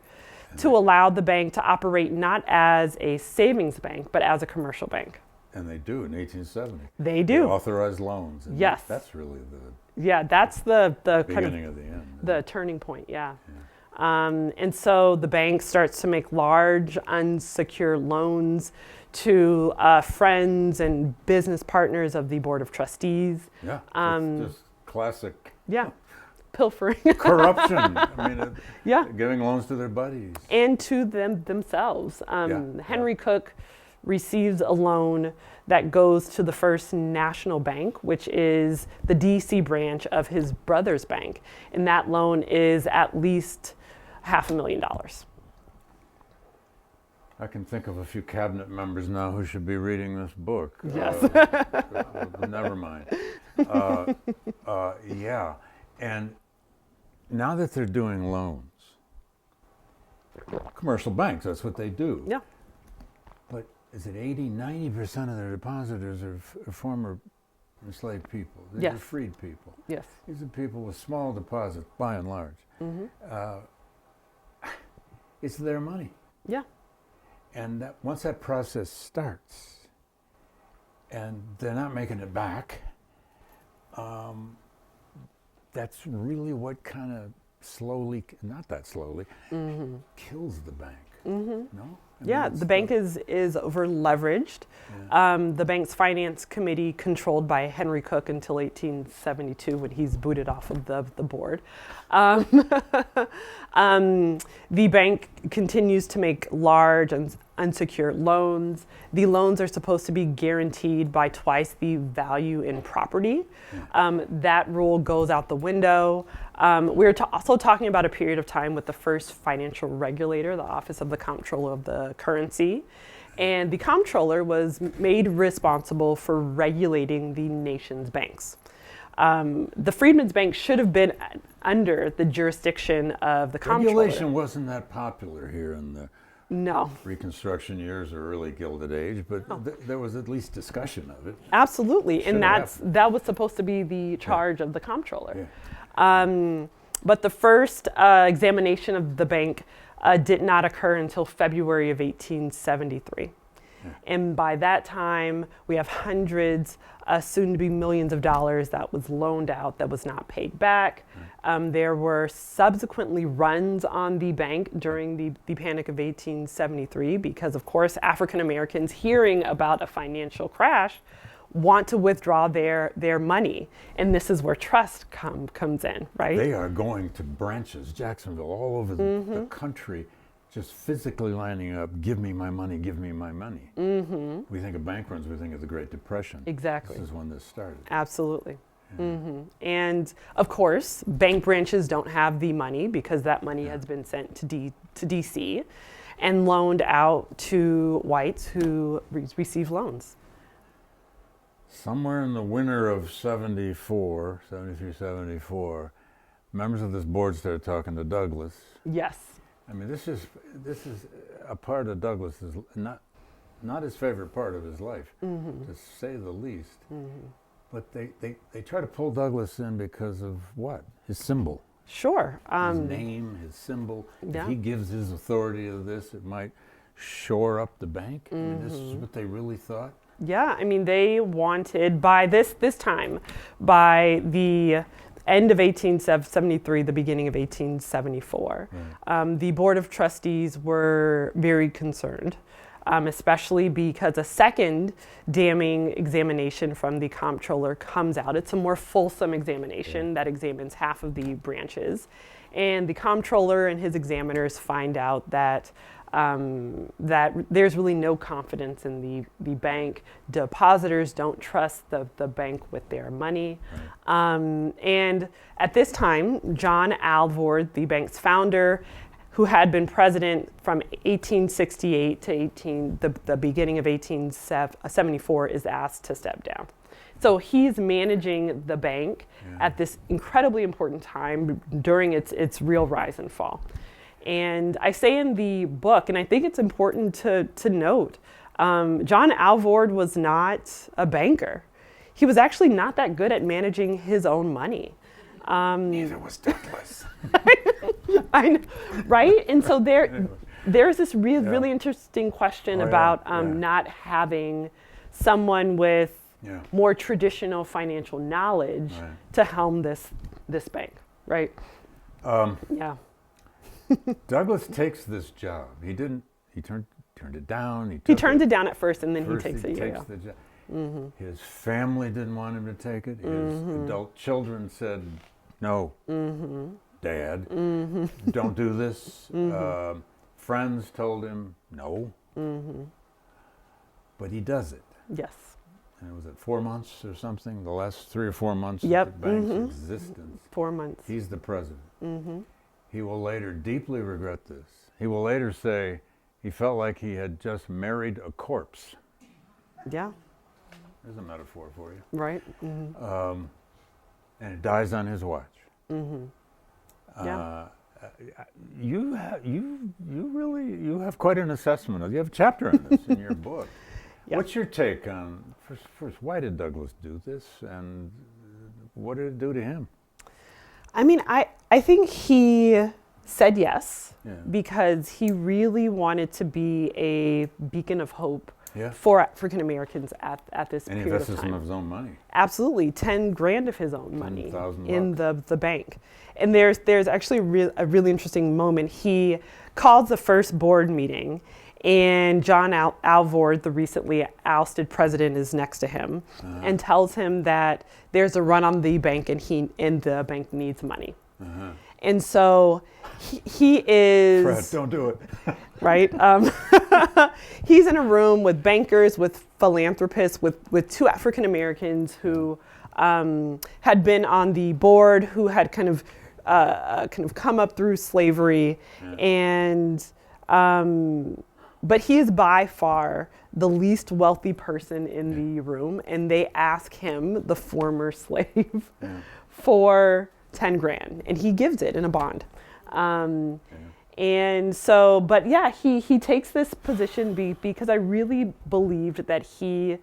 to allow the bank to operate not as a savings bank, but as a commercial bank. And they do in 1870. They do. They authorize loans. And Yes. That's really the Yeah, that's the beginning of the end. the turning point, yeah. And so the bank starts to make large unsecured loans to friends and business partners of the Board of Trustees. Yeah, it's just classic Yeah, pilfering. corruption. I mean, Yeah. giving loans to their buddies. And to themselves. Henry Cooke receives a loan that goes to the First National Bank, which is the DC branch of his brother's bank. And that loan is at least $500,000. I can think of a few cabinet members now who should be reading this book. Yes. Never mind. Yeah, and now that they're doing loans, commercial banks, that's what they do. Yeah. But is it 80, 90% of their depositors are former enslaved people? These Yes. are freed people. Yes. These are people with small deposits, by and large. It's their money. Yeah. And once that process starts, and they're not making it back, that's really what kind of slowly, not that slowly, kills the bank. No? I mean, Yeah, it's the bank is over leveraged. The bank's finance committee, controlled by Henry Cooke until 1872, when he's booted off of the board. The bank continues to make large and unsecured loans. The loans are supposed to be guaranteed by twice the value in property. That rule goes out the window. We're also talking about a period of time with the first financial regulator, the Office of the Comptroller of the Currency. And the comptroller was made responsible for regulating the nation's banks. The Freedmen's Bank should have been under the jurisdiction of the comptroller. Regulation wasn't that popular here in the No. Reconstruction years or early Gilded Age, but there was at least discussion of it. Absolutely, and Should've that was supposed to be the charge of the comptroller. Yeah. But the first examination of the bank did not occur until February of 1873. And by that time, we have hundreds, soon to be millions of dollars that was loaned out that was not paid back. There were subsequently runs on the bank during the Panic of 1873 because, of course, African Americans hearing about a financial crash want to withdraw their money. And this is where trust comes in, right? They are going to branches, Jacksonville, all over the country, just physically lining up, give me my money, give me my money. We think of bank runs, we think of the Great Depression. Exactly. This is when this started. Absolutely. And of course, bank branches don't have the money because that money has been sent to DC and loaned out to whites who receive loans. Somewhere in the winter of 73, 74, members of this board started talking to Douglass. Yes. I mean, this is a part of Douglass's, not his favorite part of his life, to say the least. But they try to pull Douglass in because of what? His symbol. Sure. His name, his symbol. Yeah. If he gives his authority to this, it might shore up the bank. I mean, this is what they really thought. Yeah, I mean, they wanted by this time, by the end of 1873, the beginning of 1874, the Board of Trustees were very concerned, especially because a second damning examination from the comptroller comes out. It's a more fulsome examination that examines half of the branches. And the comptroller and his examiners find out that that there's really no confidence in the bank. Depositors don't trust the bank with their money. Right. And at this time, John Alvord, the bank's founder, who had been president from 1868 to the beginning of 1874, is asked to step down. So he's managing the bank at this incredibly important time during its real rise and fall. And I say in the book, and I think it's important to note, John Alvord was not a banker. He was actually not that good at managing his own money. Neither was Douglass. I know, right? And so there's this really interesting question about not having someone with more traditional financial knowledge to helm this bank, right? Douglass takes this job. He turned it down. He turned it down at first, and then he takes the job. Mm-hmm. His family didn't want him to take it. His adult children said, "No, Dad, don't do this." Friends told him, "No," but he does it. Yes. And was it 4 months or something? The last 3 or 4 months of Yep. the bank's existence. 4 months. He's the president. He will later deeply regret this. He will later say he felt like he had just married a corpse. Yeah. There's a metaphor for you. Right. And it dies on his watch. Yeah. You have quite an assessment of. You have a chapter on this in your book. Yep. What's your take on first? Why did Douglass do this, and what did it do to him? I mean, I think he said yes because he really wanted to be a beacon of hope for African Americans at this period of time. And he invested some of his own money. Absolutely, $10,000 of his own money in the bank. And there's actually a really interesting moment. He calls the first board meeting, and John Alvord, the recently ousted president, is next to him and tells him that there's a run on the bank and the bank needs money. And so he is... Fred, don't do it. Right? He's in a room with bankers, with philanthropists, with two African Americans who had been on the board, who had kind of come up through slavery, and but he is by far the least wealthy person in the room, and they ask him, the former slave, for $10,000, and he gives it in a bond. And so, but yeah, he takes this position because I really believed that he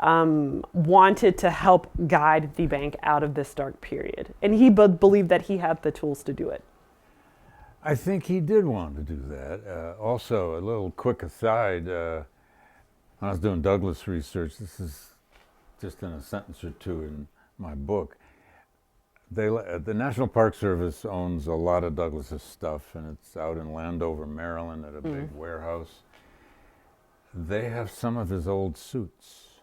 wanted to help guide the bank out of this dark period, and he believed that he had the tools to do it. I think he did want to do that. Also, a little quick aside, when I was doing Douglass research, this is just in a sentence or two in my book, the National Park Service owns a lot of Douglass's stuff, and it's out in Landover, Maryland at a big warehouse. They have some of his old suits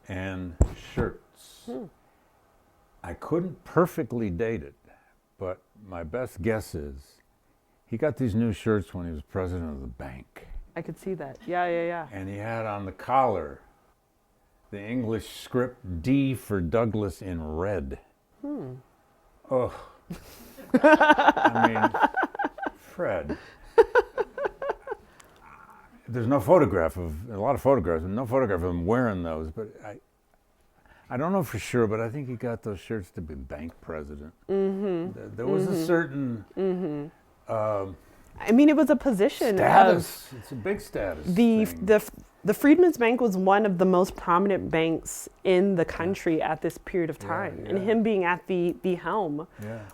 and shirts. I couldn't perfectly date it, but my best guess is he got these new shirts when he was president of the bank. I could see that. Yeah. And he had on the collar the English script D for Douglass in red. Oh. I mean, Fred. There's no photograph of, a lot of photographs, and no photograph of him wearing those, but I don't know for sure, but I think he got those shirts to be bank president. There was a certain I mean, it was a position status. It's a big status. The Freedman's Bank was one of the most prominent banks in the country at this period of time, and him being at the helm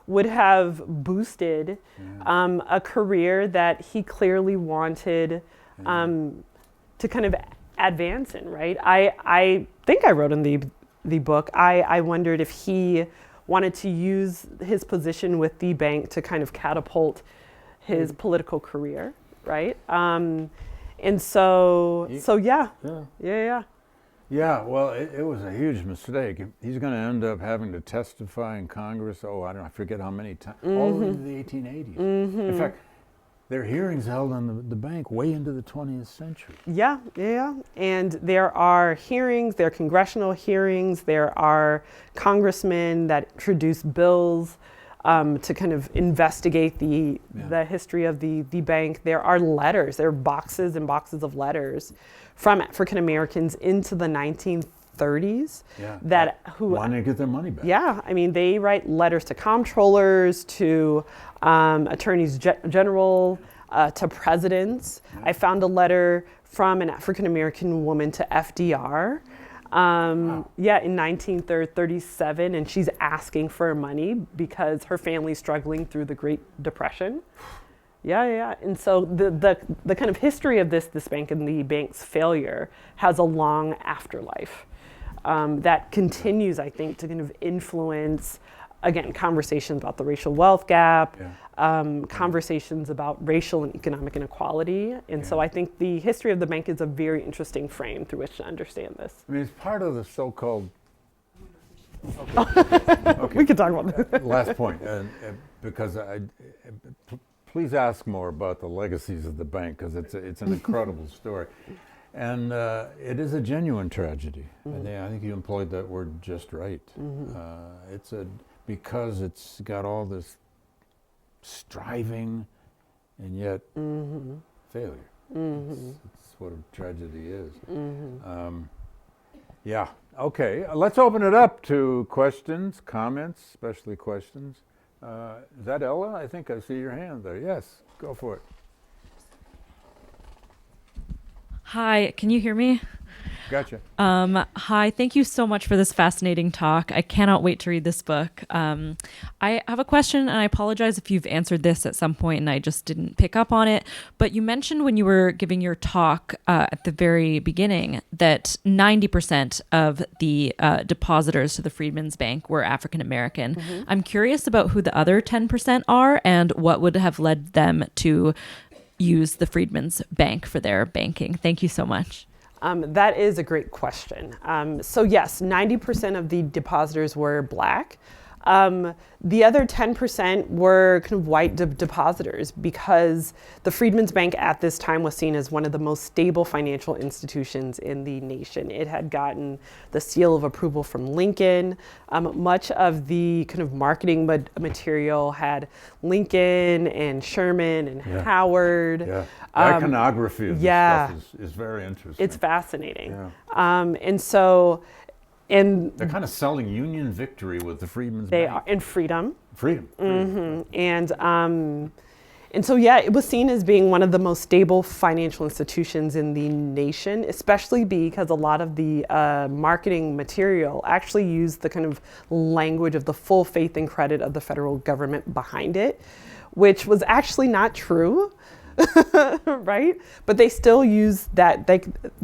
would have boosted a career that he clearly wanted to kind of advance in. Right? I think I wrote in the book, I wondered if he wanted to use his position with the bank to kind of catapult his political career, right? And so yeah. Yeah, well, it was a huge mistake. He's going to end up having to testify in Congress, I forget how many times, all the way to the 1880s. In fact, there are hearings held on the bank way into the 20th century. Yeah. And there are hearings, there are congressional hearings, there are congressmen that introduce bills to kind of investigate the history of the bank. There are letters, there are boxes and boxes of letters from African Americans into the 1930s that who wanting to get their money back. Yeah, I mean, they write letters to comptrollers, to attorneys general, to presidents. I found a letter from an African American woman to FDR. In 1937, and she's asking for money because her family's struggling through the Great Depression. And so the kind of history of this bank and the bank's failure has a long afterlife that continues, I think, to kind of influence, again, conversations about the racial wealth gap, conversations about racial and economic inequality. And so I think the history of the bank is a very interesting frame through which to understand this. I mean, it's part of the so-called... We could talk about that. Last point, because please ask more about the legacies of the bank, because it's an incredible story. And it is a genuine tragedy. I think you employed that word just right. Because it's got all this striving and yet failure. It's what a tragedy is. Okay, let's open it up to questions, comments, especially questions. Is that Ella? I think I see your hand there. Yes, go for it. Hi, can you hear me? Gotcha. Hi, thank you so much for this fascinating talk. I cannot wait to read this book. I have a question, and I apologize if you've answered this at some point and I just didn't pick up on it. But you mentioned when you were giving your talk at the very beginning that 90% of the depositors to the Freedman's Bank were African American. I'm curious about who the other 10% are and what would have led them to use the Freedman's Bank for their banking. Thank you so much. That is a great question. So yes, 90% of the depositors were Black. The other 10% were kind of white depositors because the Freedman's Bank at this time was seen as one of the most stable financial institutions in the nation. It had gotten the seal of approval from Lincoln. Much of the kind of marketing material had Lincoln and Sherman and Howard. The iconography of this stuff is very interesting. It's fascinating. And they're kind of selling Union victory with the Freedman's Bank. They are, and freedom. Freedom. And so, it was seen as being one of the most stable financial institutions in the nation, especially because a lot of the marketing material actually used the kind of language of the full faith and credit of the federal government behind it, which was actually not true. Right? But they still use that, they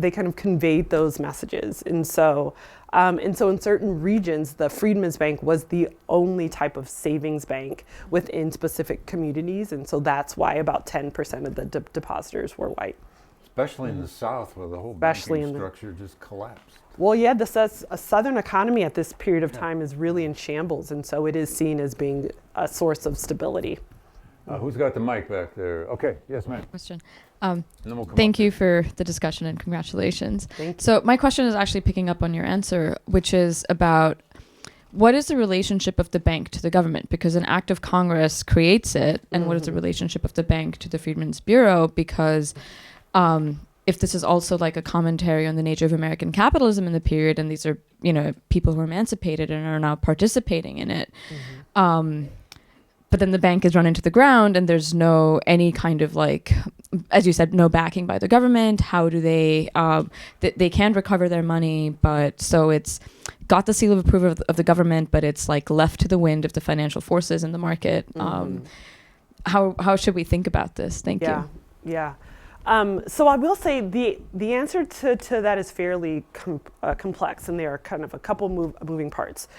kind of conveyed those messages. And so in certain regions, the Freedman's Bank was the only type of savings bank within specific communities. And so that's why about 10% of the depositors were white. Especially in the South, where the whole banking structure just collapsed. Well, the Southern economy at this period of time is really in shambles. And so it is seen as being a source of stability. Who's got the mic back there? Okay, yes, ma'am. Question. Thank you for the discussion and congratulations. Thank you. So my question is actually picking up on your answer, which is about what is the relationship of the bank to the government? Because an act of Congress creates it, and what is the relationship of the bank to the Freedmen's Bureau? Because if this is also like a commentary on the nature of American capitalism in the period, and these are, people who are emancipated and are now participating in it, but then the bank is run into the ground and there's any kind of as you said, no backing by the government. How do they can recover their money, but so it's got the seal of approval of the government, but it's left to the wind of the financial forces in the market. How should we think about this? Thank you. Yeah. So I will say the answer to that is fairly complex, and there are kind of a couple moving parts.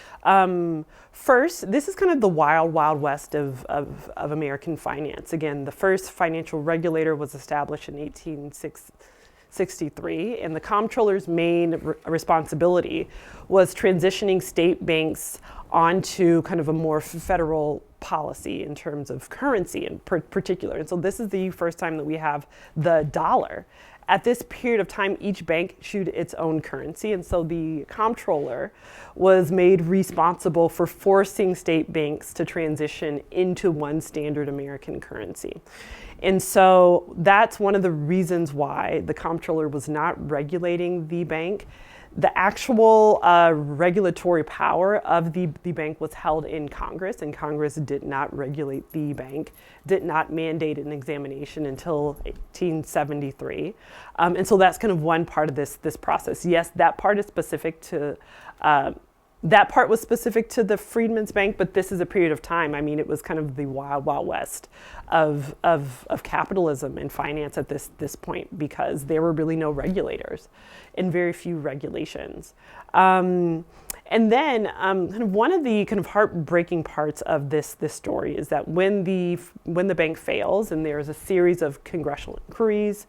First, this is kind of the wild west of American finance. Again, the first financial regulator was established in 1863, and the comptroller's main responsibility was transitioning state banks onto kind of a more federal policy in terms of currency in particular. And so this is the first time that we have the dollar. At this period of time, each bank issued its own currency, and so the comptroller was made responsible for forcing state banks to transition into one standard American currency. And so that's one of the reasons why the comptroller was not regulating the bank. The actual regulatory power of the bank was held in Congress, and Congress did not regulate the bank, did not mandate an examination until 1873. And so that's kind of one part of this process. Yes, that part is specific to that part was specific to the Freedmen's Bank, but this is a period of time. I mean, it was kind of the wild, wild west of capitalism and finance at this point, because there were really no regulators and very few regulations. And then kind of one of the kind of heartbreaking parts of this story is that when the bank fails, and there's a series of congressional inquiries,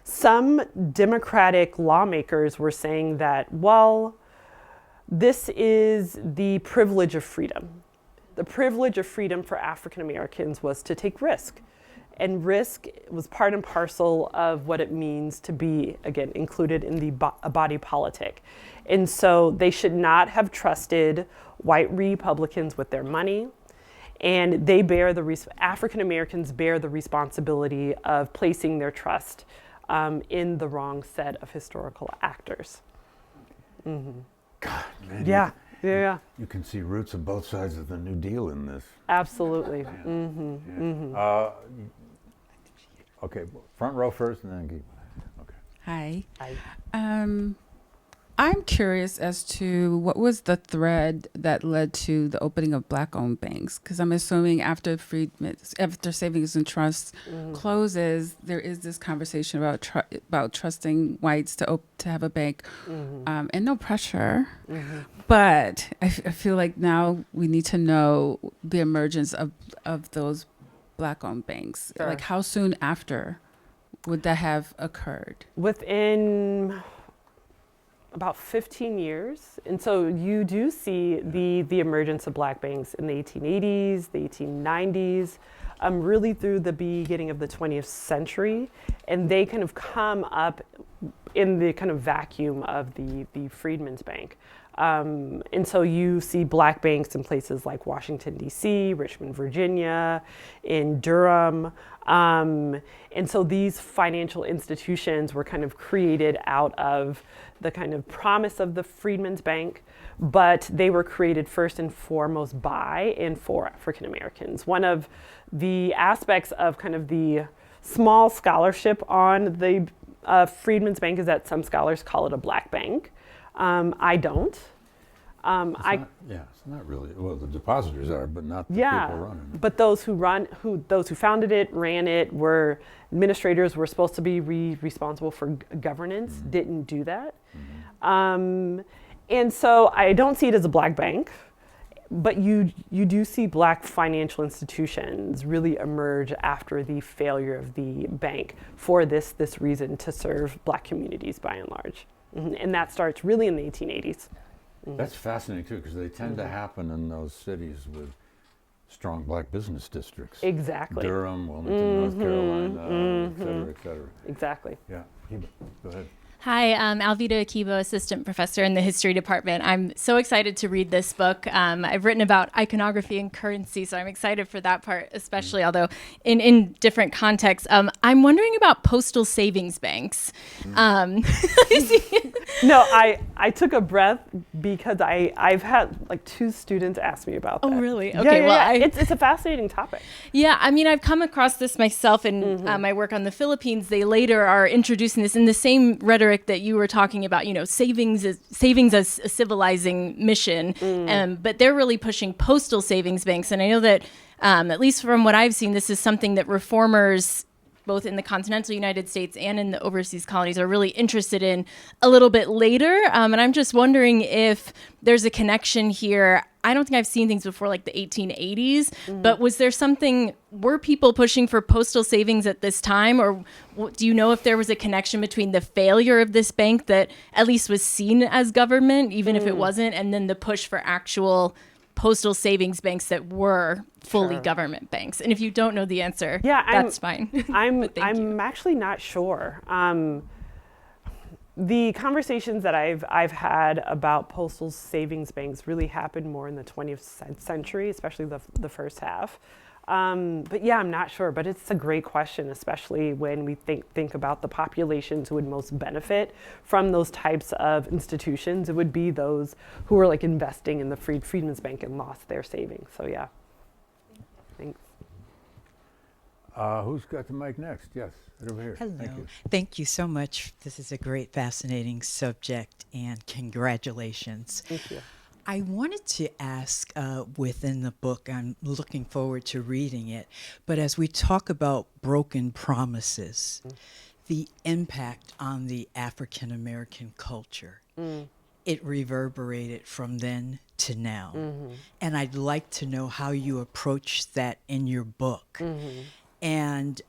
some Democratic lawmakers were saying that, well, this is the privilege of freedom. The privilege of freedom for African Americans was to take risk. And risk was part and parcel of what it means to be, again, included in the body politic. And so they should not have trusted white Republicans with their money. And they African Americans bear the responsibility of placing their trust in the wrong set of historical actors. Mm-hmm. God, man. Yeah. You can see roots of both sides of the New Deal in this. Absolutely. Yeah. Mm-hmm. Yeah. Mm-hmm. Okay, front row first, and then keep. Okay. Hi. Hi. I'm curious as to what was the thread that led to the opening of Black-owned banks, because I'm assuming after Savings and Trusts closes, there is this conversation about trusting whites to have a bank, and no pressure. But I feel like now we need to know the emergence of those Black-owned banks. Sure. Like, how soon after would that have occurred? Within about 15 years. And so you do see the emergence of Black banks in the 1880s, the 1890s, really through the beginning of the 20th century. And they kind of come up in the kind of vacuum of the Freedmen's Bank. And so you see Black banks in places like Washington, D.C., Richmond, Virginia, in Durham. And so these financial institutions were kind of created out of the kind of promise of the Freedmen's Bank, but they were created first and foremost by and for African Americans. One of the aspects of kind of the small scholarship on the Freedmen's Bank is that some scholars call it a Black bank. I don't. It's not really. Well, the depositors are, but not the people running it. But those who founded it, ran it, were administrators, were supposed to be responsible for governance, didn't do that. And so I don't see it as a Black bank, but you do see Black financial institutions really emerge after the failure of the bank for this reason, to serve Black communities by and large. And that starts really in the 1880s. That's fascinating too, because they tend to happen in those cities with strong Black business districts. Exactly. Durham, Wilmington, North Carolina, et cetera, et cetera. Exactly. Yeah. Go ahead. Hi, I'm Alvita Akibo, Assistant Professor in the History Department. I'm so excited to read this book. I've written about iconography and currency, so I'm excited for that part, especially, although in different contexts. I'm wondering about postal savings banks. No, I took a breath because I've had like 2 students ask me about that. Oh, really? Okay, It's a fascinating topic. Yeah, I mean, I've come across this myself in my work on the Philippines. They later are introducing this in the same rhetoric that you were talking about, savings as a civilizing mission, but they're really pushing postal savings banks. And I know that, at least from what I've seen, this is something that reformers both in the continental United States and in the overseas colonies are really interested in a little bit later. And I'm just wondering if there's a connection here. I don't think I've seen things before like the 1880s, but was there something, were people pushing for postal savings at this time? Or do you know if there was a connection between the failure of this bank that at least was seen as government, even if it wasn't, and then the push for actual postal savings banks that were fully government banks? And if you don't know the answer, that's fine. I'm actually not sure. The conversations that I've had about postal savings banks really happened more in the 20th century, especially the first half. But yeah, I'm not sure, but it's a great question, especially when we think about the populations who would most benefit from those types of institutions. It would be those who were like investing in the Freedman's Bank and lost their savings. So yeah, thanks. Who's got the mic next? Yes, right over here. Hello. Thank you. Thank you so much. This is a great, fascinating subject, and congratulations. Thank you. I wanted to ask within the book, I'm looking forward to reading it, but as we talk about broken promises, the impact on the African American culture, it reverberated from then to now. And I'd like to know how you approach that in your book. And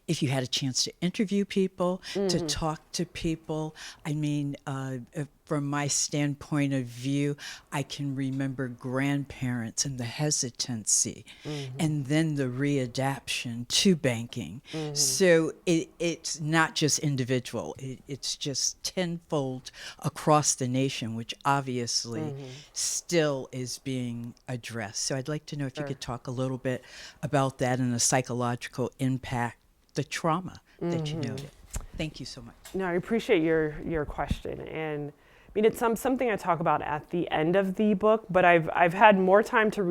if you had a chance to interview people, to talk to people. I mean, from my standpoint of view, I can remember grandparents and the hesitancy, and then the readaptation to banking. So it's not just individual, it's just tenfold across the nation, which obviously still is being addressed. So I'd like to know if you could talk a little bit about that and the psychological impact, the trauma that you noted. Thank you so much. No, I appreciate your question, and I mean it's something I talk about at the end of the book. But I've had more time to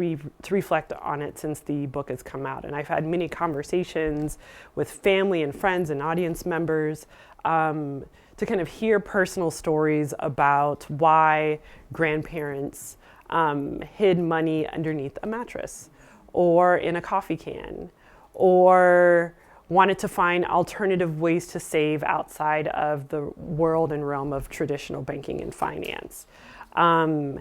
reflect on it since the book has come out, and I've had many conversations with family and friends and audience members to kind of hear personal stories about why grandparents hid money underneath a mattress or in a coffee can, or wanted to find alternative ways to save outside of the world and realm of traditional banking and finance. And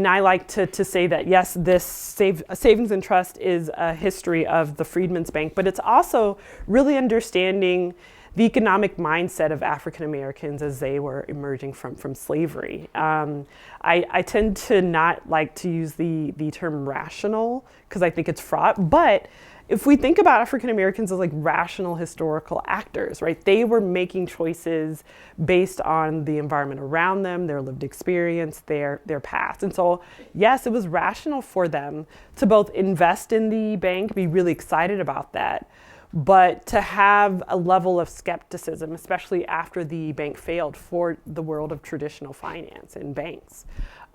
I like to say that, yes, this savings and trust is a history of the Freedman's Bank, but it's also really understanding the economic mindset of African Americans as they were emerging from slavery. I tend to not like to use the term rational because I think it's fraught, but if we think about African Americans as like rational historical actors, right? They were making choices based on the environment around them, their lived experience, their past. And so, yes, it was rational for them to both invest in the bank, be really excited about that, but to have a level of skepticism, especially after the bank failed, for the world of traditional finance and banks.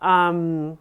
And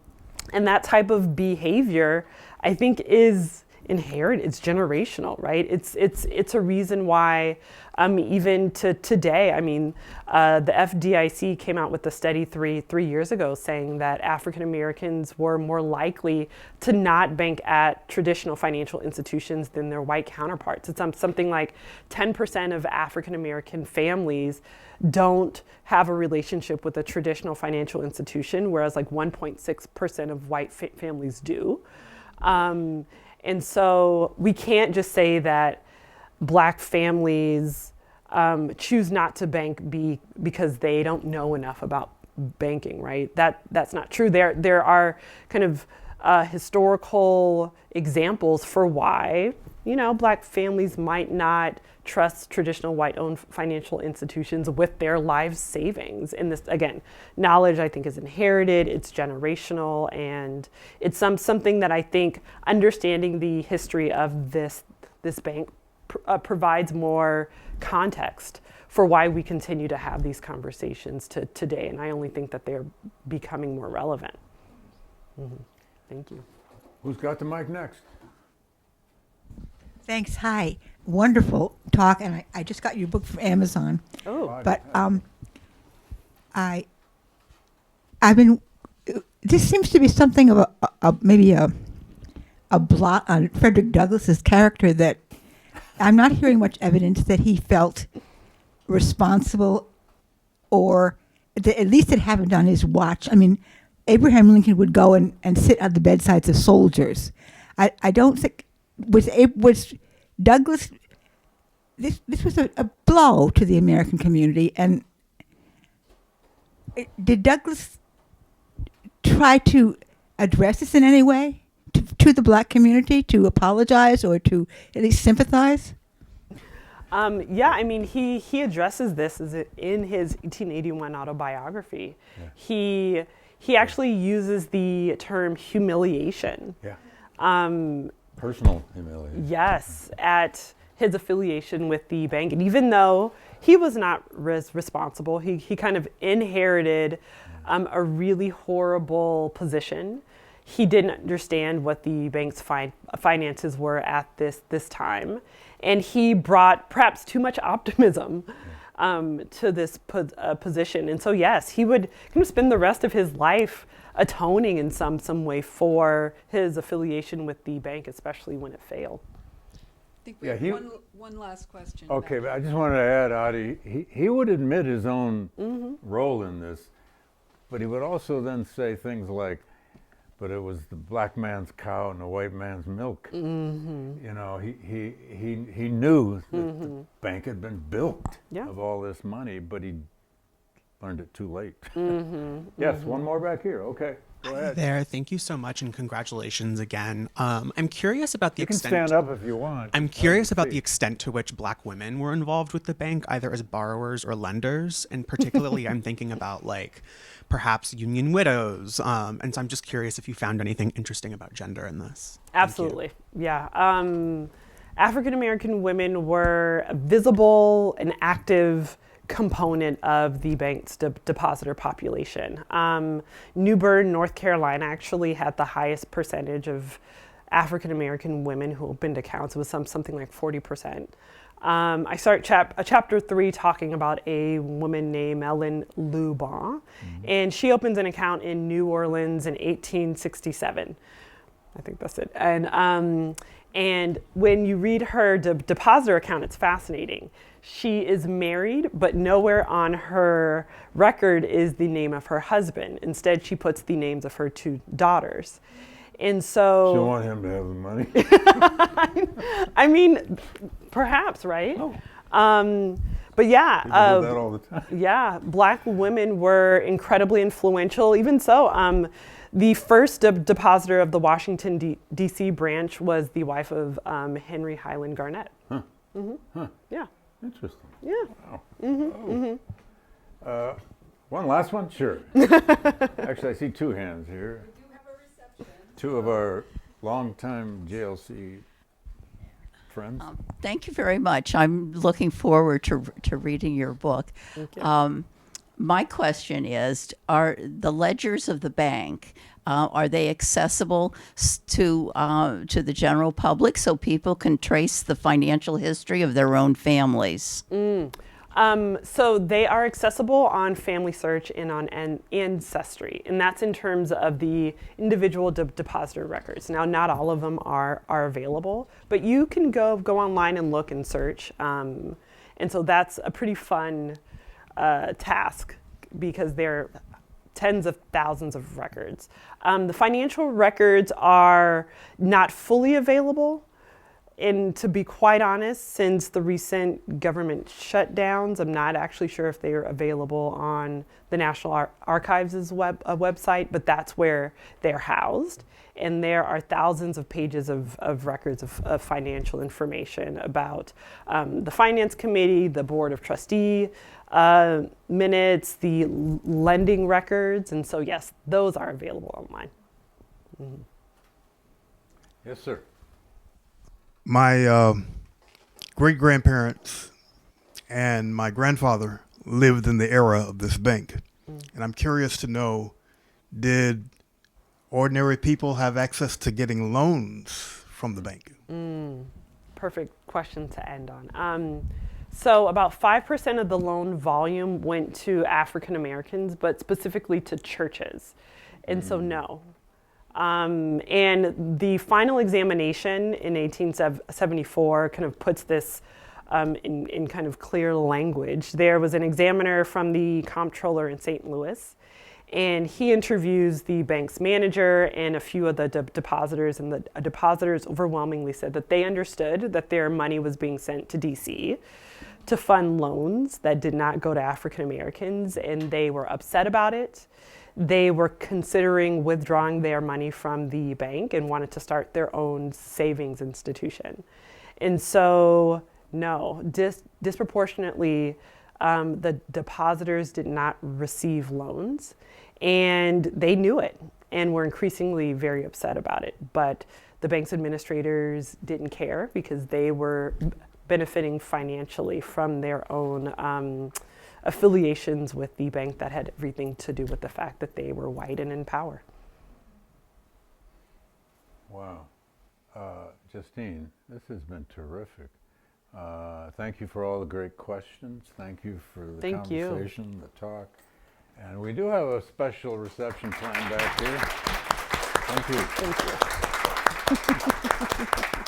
that type of behavior, I think, is inherent, it's generational, right? It's a reason why even to today, I mean, the FDIC came out with a study three years ago saying that African Americans were more likely to not bank at traditional financial institutions than their white counterparts. It's something like 10% of African American families don't have a relationship with a traditional financial institution, whereas like 1.6% of white families do. And so we can't just say that Black families choose not to bank because they don't know enough about banking, right? That's not true. There are kind of historical examples for why, Black families might not trust traditional white-owned financial institutions with their life savings. And this, again, knowledge I think is inherited, it's generational, and it's something that I think understanding the history of this bank provides more context for why we continue to have these conversations today. And I only think that they're becoming more relevant. Thank you. Who's got the mic next? Thanks. Hi. Wonderful talk, and I just got your book from Amazon. Oh. But I've been. This seems to be something of maybe a blot on Frederick Douglass's character that I'm not hearing much evidence that he felt responsible, or that at least it happened on his watch. I mean, Abraham Lincoln would go and sit at the bedsides of soldiers. I don't think, was Douglass, this was a blow to the American community, and did Douglass try to address this in any way to the black community, to apologize or to at least sympathize? Yeah, I mean, he addresses this in his 1881 autobiography. Yeah. He actually uses the term humiliation. Yeah. Personal humiliation. Yes, at his affiliation with the bank. And even though he was not responsible, he kind of inherited a really horrible position. He didn't understand what the bank's finances were at this time. And he brought perhaps too much optimism to this position. And so, yes, he would kind of spend the rest of his life atoning in some way for his affiliation with the bank, especially when it failed. I think we have one last question. Okay, but I just wanted to add, Adi, he would admit his own role in this, but he would also then say things like, but it was the black man's cow and the white man's milk. Mm-hmm. You know, he knew that the bank had been built of all this money, but he learned it too late. Yes, one more back here. Okay, go ahead. Hi there. Thank you so much, and congratulations again. I'm curious about the extent. You can stand up if you want. I'm curious about the extent to which black women were involved with the bank, either as borrowers or lenders, and particularly I'm thinking about perhaps union widows. And so I'm just curious if you found anything interesting about gender in this. Absolutely, yeah. African American women were a visible and active component of the bank's depositor population. New Bern, North Carolina actually had the highest percentage of African American women who opened accounts. It was something like 40%. I start chapter 3 talking about a woman named Ellen Lubin, and she opens an account in New Orleans in 1867. I think that's it. And when you read her depositor account, it's fascinating. She is married, but nowhere on her record is the name of her husband. Instead, she puts the names of her 2 daughters. And so... She'll want him to have the money. I mean, perhaps, right? Oh. But yeah. People do that all the time. Yeah, black women were incredibly influential. Even so, the first depositor of the Washington, D.C. branch was the wife of Henry Highland Garnett. Huh. Mm-hmm. Huh. Yeah. Interesting. Yeah. Wow. Mm-hmm. Oh. One last one? Sure. Actually, I see 2 hands here. We do have a reception. 2 of our longtime GLC friends. Thank you very much. I'm looking forward to reading your book. Thank you. My question is, are the ledgers of the bank, are they accessible to the general public so people can trace the financial history of their own families? So they are accessible on Family Search and on Ancestry, and that's in terms of the individual depositor records. Now, not all of them are available, but you can go online and look and search. And so that's a pretty fun task because there are tens of thousands of records. The financial records are not fully available. And to be quite honest, since the recent government shutdowns, I'm not actually sure if they are available on the National Archives' website, but that's where they're housed. And there are thousands of pages of records of financial information about the Finance Committee, the Board of Trustee minutes, the lending records. And so, yes, those are available online. Mm-hmm. Yes, sir. My great-grandparents and my grandfather lived in the era of this bank. And I'm curious to know, did ordinary people have access to getting loans from the bank? Perfect question to end on. So about 5% of the loan volume went to African Americans, but specifically to churches. And so no. And the final examination in 1874 kind of puts this in kind of clear language. There was an examiner from the comptroller in St. Louis, and he interviews the bank's manager and a few of the depositors, and the depositors overwhelmingly said that they understood that their money was being sent to DC to fund loans that did not go to African Americans, and they were upset about it. They were considering withdrawing their money from the bank and wanted to start their own savings institution. And so, no, disproportionately, the depositors did not receive loans, and they knew it and were increasingly very upset about it. But the bank's administrators didn't care because they were benefiting financially from their own affiliations with the bank that had everything to do with the fact that they were white and in power. Wow. Justine, this has been terrific. Thank you for all the great questions. Thank you for the conversation, the talk. And we do have a special reception planned back here. Thank you. Thank you.